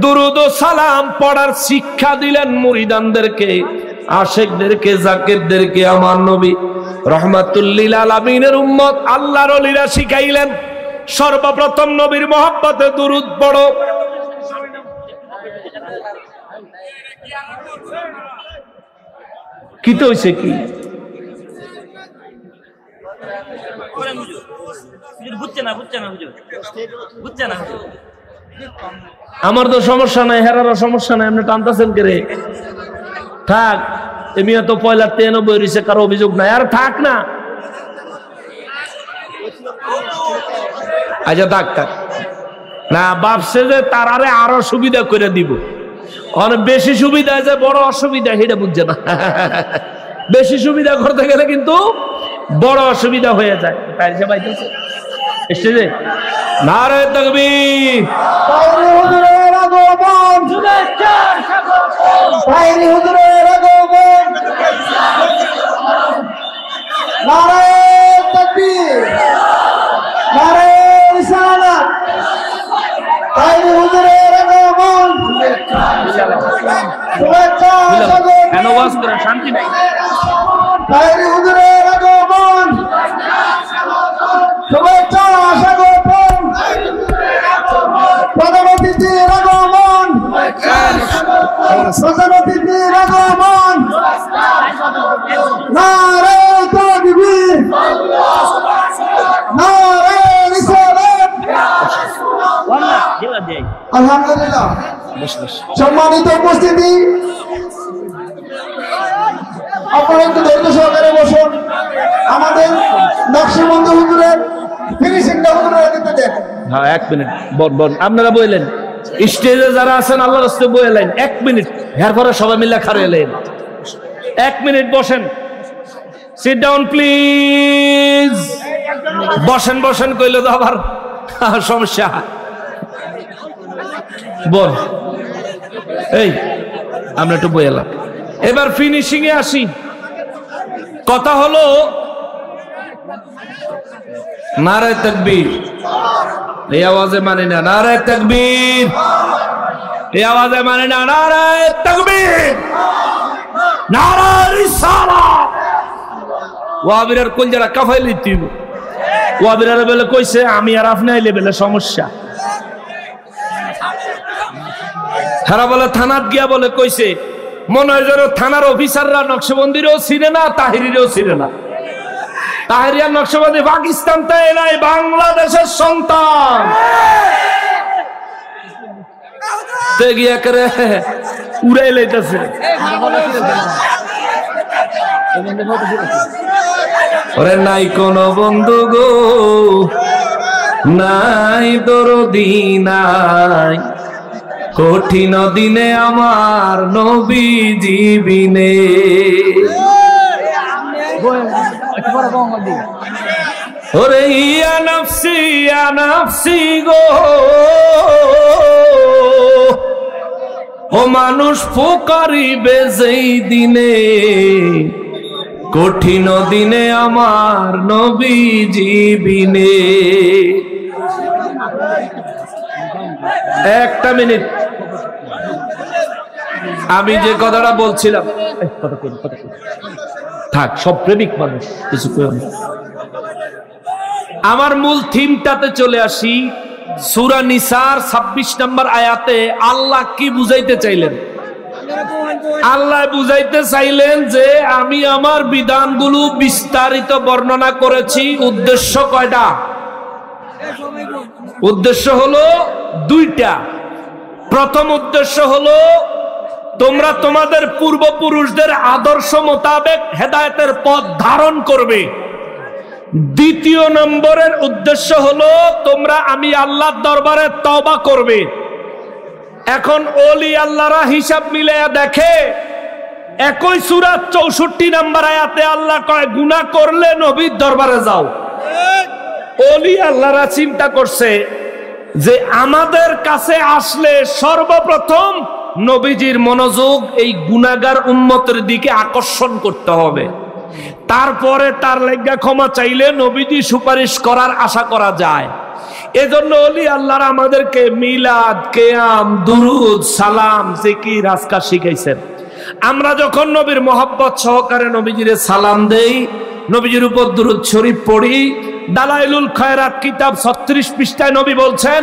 দুরূদ ও সালাম পড়ার শিক্ষা দিলেন মুরিদানদেরকে, আশিকদেরকে, জাকিরদেরকে। আমার নবী রাহমাতুল লিল আলামিনের উম্মত আল্লাহর ওলিরা শিখাইলেন, সর্বপ্রথম নবীর মহব্বতে দুরূদ পড়ো। কি তো হইছে? কি আমার তো সমস্যা নাই, হেরারও সমস্যা নাই, আপনি টানতেছেন কে রে? থাক, এমনি তো পয়লা 93 হইছে, কারো অভিযোগ নাই। আর থাক না, আচ্ছা থাক থাক না। ভাবছে যে তারারে আরো সুবিধা করে দিব, অনেক বেশি সুবিধা যে বড় অসুবিধা, সেটা বুঝছে না। বেশি সুবিধা করতে গেলে কিন্তু বড় অসুবিধা হয়ে যায়। তাই সে পাইতেছে স্টেজে নারে তাকবীর, হুজুরের আগমন, হুজুরের আগমন, নারে তাকবীর, নারে রিসালাত, হুজুরের আগমন, শুভেচ্ছা কেন ওয়াজ করে শান্তি নাই। হুজুরের আগমন, শুভেচ্ছা স্বাগতম, প্রধান অতিথির আগমন, প্রধান অতিথির আগমন, নারে তাকবীর, নারে রিসালাত। আলহামদুলিল্লাহ। সম্মানিত উপস্থিতি, আপনারা একটু ধৈর্য সহকারে বসুন। আমাদের নকশবন্দি হুজুরের ফিনিশিংটা হুজুরের দিতে দেন। হ্যাঁ, 1 মিনিট বল, আপনারা বললেন স্টেজে যারা আছেন আল্লাহর রাস্তায় বলেন 1 মিনিট, এরপরে সবাই মিলে খাড়া এলেন। 1 মিনিট বসেন, সিট ডাউন প্লিজ। বসেন বসেন কইলে তো আবার সমস্যা। বল, এই আমরা একটু বই এলাম। এবার ফিনিশিং এ আসি। কথা হলো নারায়ে তাকবীর। এই আওয়াজে মানে না নারায়ে তাকবীর, এই আওয়াজে মানে না নারায়ে তাকবীর, নারায়ে রিসালাত। ওয়াবিরার কলজারা কাফাইলি দিব। ওয়াবিরার বলে কইছে আমি আর আপনি আইলে বলে সমস্যা। হারা বলে থানাত গিয়া বলে কইছে মনে হয় যেন থানার অফিসাররা নকশবন্দিরও ছিনে না, তাহিরিরও ছিনে না। তাহিরিয়া নকশবন্দি পাকিস্তান তাই নাই, বাংলাদেশের সন্তান। গিয়া করে উড়াই লাইতেছে। ওরে নাই কোন বন্ধু গো, নাই দরদি নাই, কঠিন দিনে আমার নবীজি বিনে। ওরে ইয়া নফসি গো, ও মানুষ ফুকারিবে যেই দিনে, কঠিন দিনে আমার নবীজি বিনে। একটা মিনিট, আমি যে কথাটা বলছিলাম থাক, সব প্রেমিক মানুষ কিছু। আমার মূল থিমটাতে চলে আসি। সূরা নিসার 26 নম্বর আয়াতে আল্লাহ কি বুঝাইতে চাইলেন? আল্লাহ বুঝাইতে চাইলেন যে আমি আমার বিধানগুলো বিস্তারিত বর্ণনা করেছি। উদ্দেশ্য কয়টা? উদ্দেশ্য হলো দুইটা। প্রথম উদ্দেশ্য হলো তোমরা তোমাদের পূর্বপুরুষদের আদর্শ মোতাবেক হেদায়েতের পথ ধারণ করবে। দ্বিতীয় নম্বরের উদ্দেশ্য হলো তোমরা আমি আল্লাহর দরবারে তওবা করবে। এখন ওলি আল্লাহরা হিসাব মিলাইয়া দেখে, একই সূরা 64 নম্বর আয়াতে আল্লাহ কয় গুনাহ করলে নবীর দরবারে যাও। ওলি আল্লাহরা চিন্তা করছে যে আমাদের কাছে আসলে সর্বপ্রথম নবীজির মনোযোগ এই গুনাহগার উম্মতের দিকে আকর্ষণ করতে হবে, তারপরে তার লাগা ক্ষমা চাইলে নবীজি সুপারিশ করার আশা করা যায়। এজন্য ওলি আল্লাহরা আমাদেরকে মিলাদ, কিয়াম, দুরুদ, সালাম, জিকির, আজকার শিখাইছেন। আমরা যখন নবীর মহব্বত সহকারে নবীজিরে সালাম দেই, নবীজির উপর দুরুদ শরীফ পড়ি, দালাইলুল খায়রাত কিতাব 36 পৃষ্ঠায় নবী বলছেন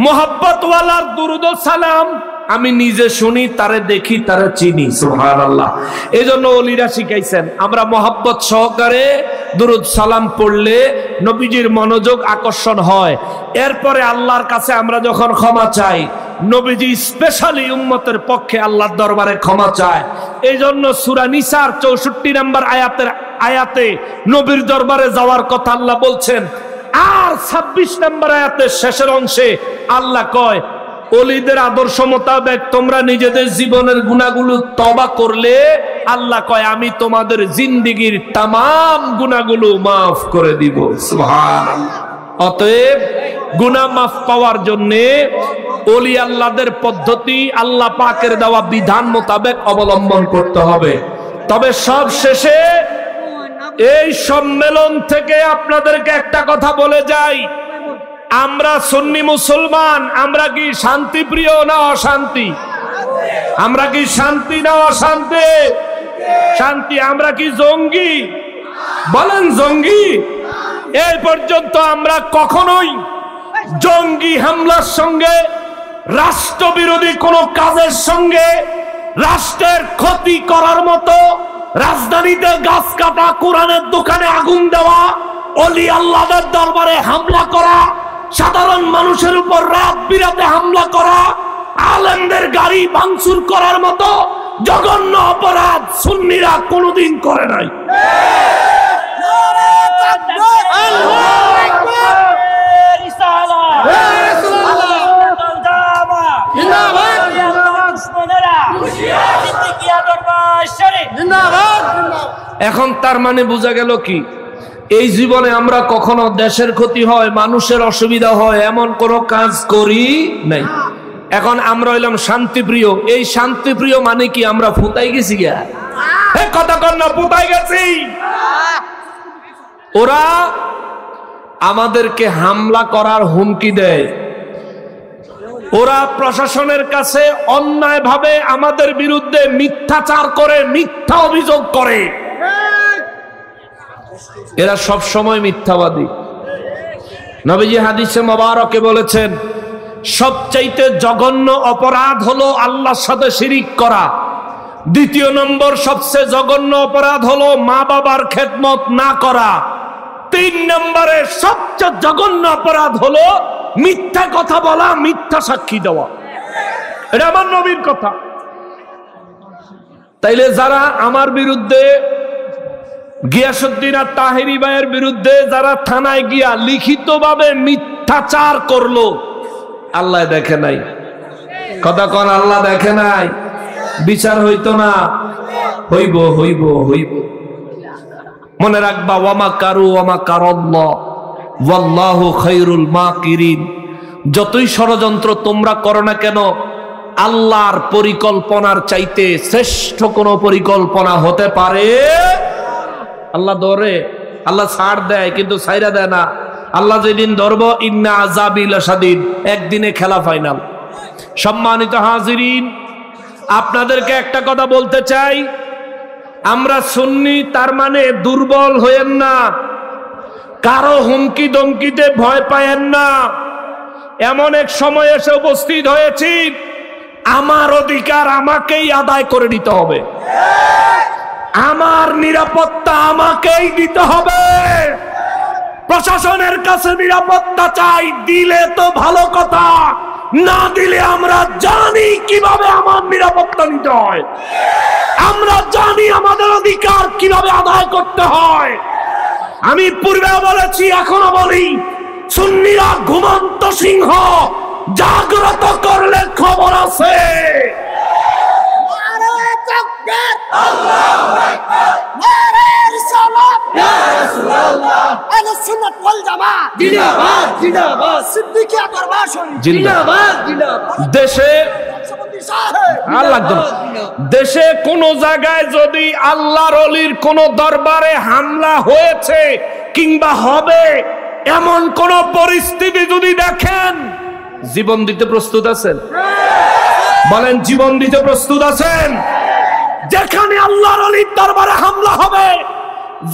মহব্বত ওয়ালার দুরুদ ও সালাম আমি নিজে শুনি, তারে দেখি, তারে চিনি। সুবহানাল্লাহ। এজন্য ওলিরা শিখাইছেন আমরা মহব্বত সহকারে দুরুদ সালাম পড়লে নবীজির মনোযোগ আকর্ষণ হয়। এরপরে আল্লাহর কাছে আমরা যখন ক্ষমা চাই, নবীজি স্পেশালি উম্মতের পক্ষে আল্লাহর দরবারে ক্ষমা চায়। এই জন্য সূরা নিসার 64 নম্বর আয়াতে নবীর দরবারে যাওয়ার কথা আল্লাহ বলছেন। আর 26 নম্বর আয়াতের শেষের অংশে আল্লাহ কয় ওলিদের আদর্শ মোতাবেক তোমরা নিজেদের জীবনের গুনাহগুলো তওবা করলে আল্লাহ কয় আমি তোমাদের জিন্দেগীর তামাম গুনাহগুলো মাফ করে দিব। সুবহানাল্লাহ। অতএব গুনাহ মাফ পাওয়ার জন্য ওলি আল্লাহদের পদ্ধতি আল্লাহ পাকের দেওয়া বিধান মোতাবেক অবলম্বন করতে হবে। তবে সব শেষে এই সম্মেলন থেকে আপনাদেরকে একটা কথা বলে যাই, আমরা সুন্নি মুসলমান, আমরা কি শান্তি প্রিয় না অশান্তি? আমরা কি শান্তি না অশান্তি? শান্তি। আমরা কি জঙ্গি? বলেন জঙ্গি? এই পর্যন্ত আমরা কখনোই জঙ্গি হামলার সঙ্গে, রাষ্ট্রবিরোধী কোন কাজের সঙ্গে, রাষ্ট্রের ক্ষতি করার মতো, রাজধানীতে গাছ কাটা, কোরআনের দোকানে আগুন দেওয়া, ওলি আল্লাহদের দরবারে হামলা করা, সাধারণ মানুষের উপর রাত বিরাতে হামলা করা, আলেমদের গাড়ি ভাঙচুর করার মতো জঘন্য অপরাধ সুন্নিরা কোনোদিন করে নাই। এখন তার মানে বোঝা গেল কি, এই জীবনে আমরা কখনো দেশের ক্ষতি হয়, মানুষের অসুবিধা হয় এমন কোন কাজ করি নাই। এখন আমরা হইলাম শান্তিপ্রিয়। এই শান্তিপ্রিয় মানে কি আমরা ফুতাই গেছি? কথা কর না, ফুতাই গেছি। ওরা আমাদেরকে হামলা করার হুমকি দেয়, ওরা প্রশাসনের কাছে অন্যায়ভাবে আমাদের বিরুদ্ধে মিথ্যাচার করে, মিথ্যা অভিযোগ করে। এরা সব সময় মিথ্যাবাদী। নবীজি হাদিসে মোবারকে বলেছেন, সবচাইতে জঘন্য অপরাধ হলো আল্লাহর সাথে শিরিক করা। দ্বিতীয় নম্বর সবচেয়ে জঘন্য অপরাধ হলো মা বাবার খেদমত না করা। 3 নম্বরে সবচেয়ে জঘন্য অপরাধ হলো মিথ্যা কথা বলা, মিথ্যা সাক্ষী দেওয়া। এটা আমার নবীর কথা। তাইলে যারা আমার বিরুদ্ধে, গিয়াসউদ্দিন আর তাহেরি ভাইয়ের বিরুদ্ধে যারা থানায় গিয়া লিখিতভাবে মিথ্যাচার করলো, আল্লাহ দেখে নাই? কথা কোন আল্লাহ দেখে নাই? বিচার হইতো না? হইব, হইব, হইব। মনে রাখবা, ওয়ামা কারু ওয়ামা কারাল্লাহ ওয়াল্লাহু খায়রুল মাকিরিন। যতই ষড়যন্ত্র তোমরা করো না কেন, আল্লাহর পরিকল্পনার চাইতে শ্রেষ্ঠ কোন পরিকল্পনা হতে পারে? আল্লাহ ধরে, আল্লাহ ছাড় দেয়, কিন্তু ছাইরা দেয় না। আল্লাহ যেদিন ধরব, ইন্না আযাবি লাশাদীদ, একদিনে খেলা ফাইনাল। সম্মানিত হাজিরিন, আপনাদেরকে একটা কথা বলতে চাই, আমরা সুন্নি তার মানে দুর্বল হয়েন না, কারো হুমকি দমকিতে ভয় পায়েন না। এমন এক সময় এসে উপস্থিত হয়েছি, আমার অধিকার আমাকেই আদায় করে নিতে হবে, আমার নিরাপত্তা আমাকেই দিতে হবে। প্রশাসনের কাছে নিরাপত্তা চাই, দিলে তো ভালো কথা, না দিলে আমরা জানি কিভাবে আমার নিরাপত্তা নিতে হয়, আমরা জানি আমাদের অধিকার কিভাবে আদায় করতে হয়। আমি পূর্বে বলেছি, এখনো বলি, সুন্নিরা ঘুমন্ত সিংহ, জাগ্রত করলে খবর আছে। দেশে কোন জায়গায় যদি আল্লাহর ওলির কোন দরবারে হামলা হয়েছে কিংবা হবে, এমন কোন পরিস্থিতি যদি দেখেন, জীবন দিতে প্রস্তুত আছেন? বলেন, জীবন দিতে প্রস্তুত আছেন? যেখানে আল্লাহর ওলির দরবারে হামলা হবে,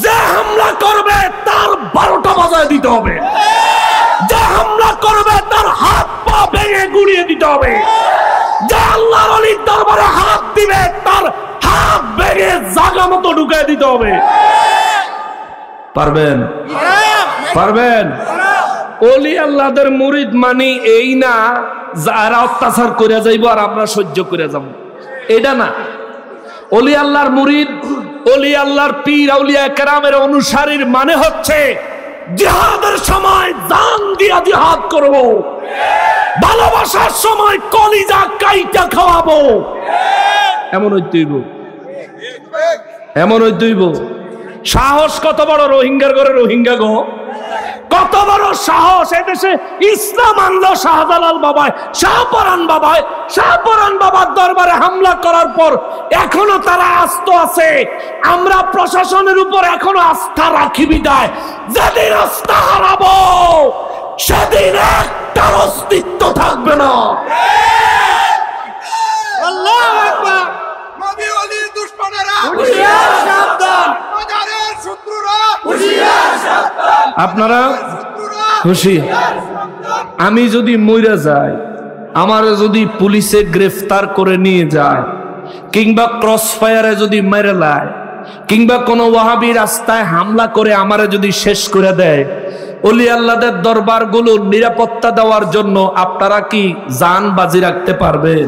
যে হামলা করবে তার 12টা বাজায় দিতে হবে, যে হামলা করবে তার হাত পা ভেঙে গুড়িয়ে দিতে হবে, যে আল্লাহর ওলির দরবারে হাত দিবে তার হাত ভেঙে জায়গা মতো ঢুকিয়ে দিতে হবে। পারবেন? পারবেন? ওলি আল্লাহদের মুরিদ মানি এই না যারা অত্যাচার করে যাইব আর আমরা সহ্য করে যাব, এটা না। ওলি আল্লাহর মুরিদ, ওলি আল্লাহর পীর আউলিয়া কেরামের অনুসারীর মানে হচ্ছে জিহাদের সময় জান দিয়া জিহাদ করব, ভালোবাসার সময় কলিজা কাইটা খাওয়াবো। এমন হইতেইব, এমন হইতেইব। সাহস কত বড় রোহিঙ্গার ঘরে রোহিঙ্গা গো, কত বড় সাহস! এদেশে ইসলাম আনলো শাহজালাল বাবায়, শাহপরান বাবায়, শাহপরান বাবার দরবারে হামলা করার পর এখনো তারা আস্ত আছে। আমরা প্রশাসনের উপর এখনো আস্থা রাখি বিদায়, যেদিন আস্থা হারাবো সেদিন একটার অস্তিত্ব থাকবে না। আল্লাহু আকবার। নবী ওলির দুশমনেরা হুঁশিয়ার, সাবধান। মাজারের শত্রুরা হুঁশিয়ার, সাবধান। আপনারা খুশি? আমি যদি মইরা যাই, আমার যদি পুলিশে গ্রেফতার করে নিয়ে যায়, কিংবা ক্রস ফায়ারে যদি মেরে লায়, কিংবা কোনো ওয়াহাবি রাস্তায় হামলা করে আমারে যদি শেষ করে দেয়, ওলি আল্লাহদের দরবারগুলো নিরাপত্তা দেওয়ার জন্য আপনারা কি জান বাজি রাখতে পারবেন?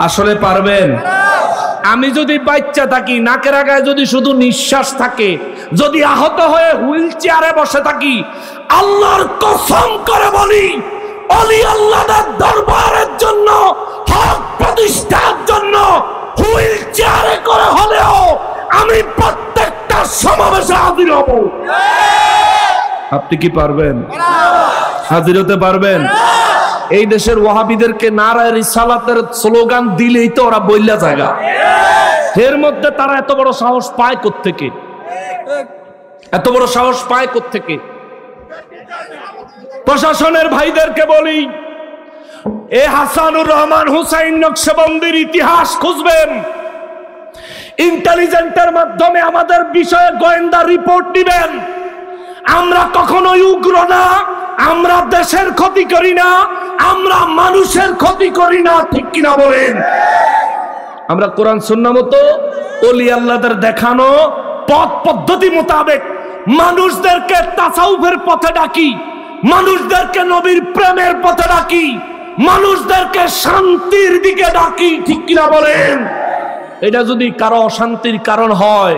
আসলে পারবেন? আমি যদি বাচ্চা থাকি, নাকের আগায় যদি শুধু নিঃশ্বাস থাকে, যদি আহত হয়ে হুইল চেয়ারে বসে থাকি, আল্লাহর কসম করে বলি, ওলি আল্লাহদের দরবারের জন্য, হক প্রতিষ্ঠার জন্য হুইল চেয়ারে করে হলেও আমি প্রত্যেকটা সমাবেশে হাজির হব। আপনি কি পারবেন? হাজির হতে পারবেন? এই দেশের ওয়াহাবিদেরকে নারায়ে রিসালাতের স্লোগান দিলেই তো ওরা বইলা জায়গা, এর মধ্যে তারা এত বড় সাহস পায় কোত্থেকে? এত বড় সাহস পায় কোত্থেকে? প্রশাসনের ভাইদেরকে বলি, এ হাসানুর রহমান হুসাইন নকশবন্দির ইতিহাস খুঁজবেন, ইন্টেলিজেন্টের মাধ্যমে আমাদের বিষয়ে গোয়েন্দা রিপোর্ট দিবেন। আমরা কখনোই উগ্র না, আমরা দেশের ক্ষতি করি না, আমরা মানুষের ক্ষতি করি না, ঠিক কিনা বলেন? আমরা কোরআন সুন্নাহ মতো ওলি আল্লাহদের দেখানো পথ পদ্ধতি মোতাবেক মানুষদেরকে তাসাউফের পথে ডাকি, মানুষদেরকে নবীর প্রেমের পথে ডাকি, মানুষদেরকে শান্তির দিকে ডাকি, ঠিক কিনা বলেন? এটা যদি কারো অশান্তির কারণ হয়,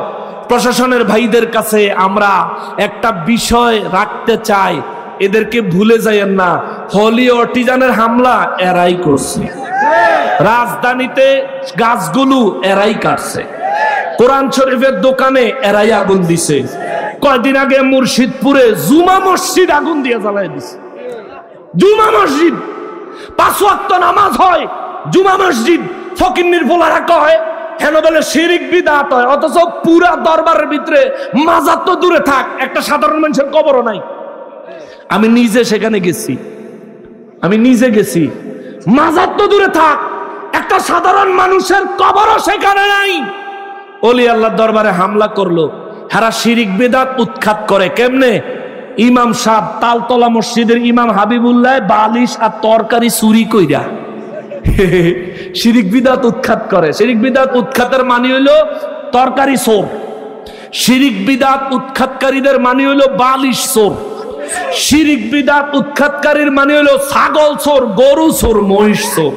প্রশাসনের ভাইদের কাছে আমরা একটা বিষয় রাখতে চাই, এদেরকে ভুলে যাইয়েন না, হলি অর্টিজানের হামলা এরাই করছে, রাজধানীতে গাছগুলো এরাই কাটছে, কোরআন শরীফের দোকানে এরাই আগুন দিছে, কয়দিন আগে মুর্শিদপুরে জুমা মসজিদ আগুন দিয়ে জ্বালাই দিছে। জুমা মসজিদ, 5 ওয়াক্ত নামাজ হয় জুমা মসজিদ, ফকিন্নির ভোলারা কয় হেন বলে শিরিক বিদআত হয়, অথচ পুরা দরবারের ভিতরে মাজার তো দূরে থাক, একটা সাধারণ মানুষের কবরও নাই। আমি নিজে সেখানে গেছি, মাজার তো দূরে থাক, একটা সাধারণ মানুষের কবরও সেখানে নাই। ওলি আল্লাহর দরবারে হামলা করলো, হারা শিরিক বিদআত উৎখাত করে কেমনে? ইমাম সাহেব তালতলা মসজিদের ইমাম হাবিবুল্লাহ বালিশ আর তরকারি চুরি কইরা শিরিক বিদআত উৎখাত করে। শিরিক বিদআত উৎখাতের মানে হইল তরকারি চোর, শিরিক বিদআত উৎখাতকারীদের মানে হইল বালিশ চোর, শিরিক বিদআত উৎখাতকারীর মানে হইল ছাগল চোর, গরু চোর, মহিষ চোর।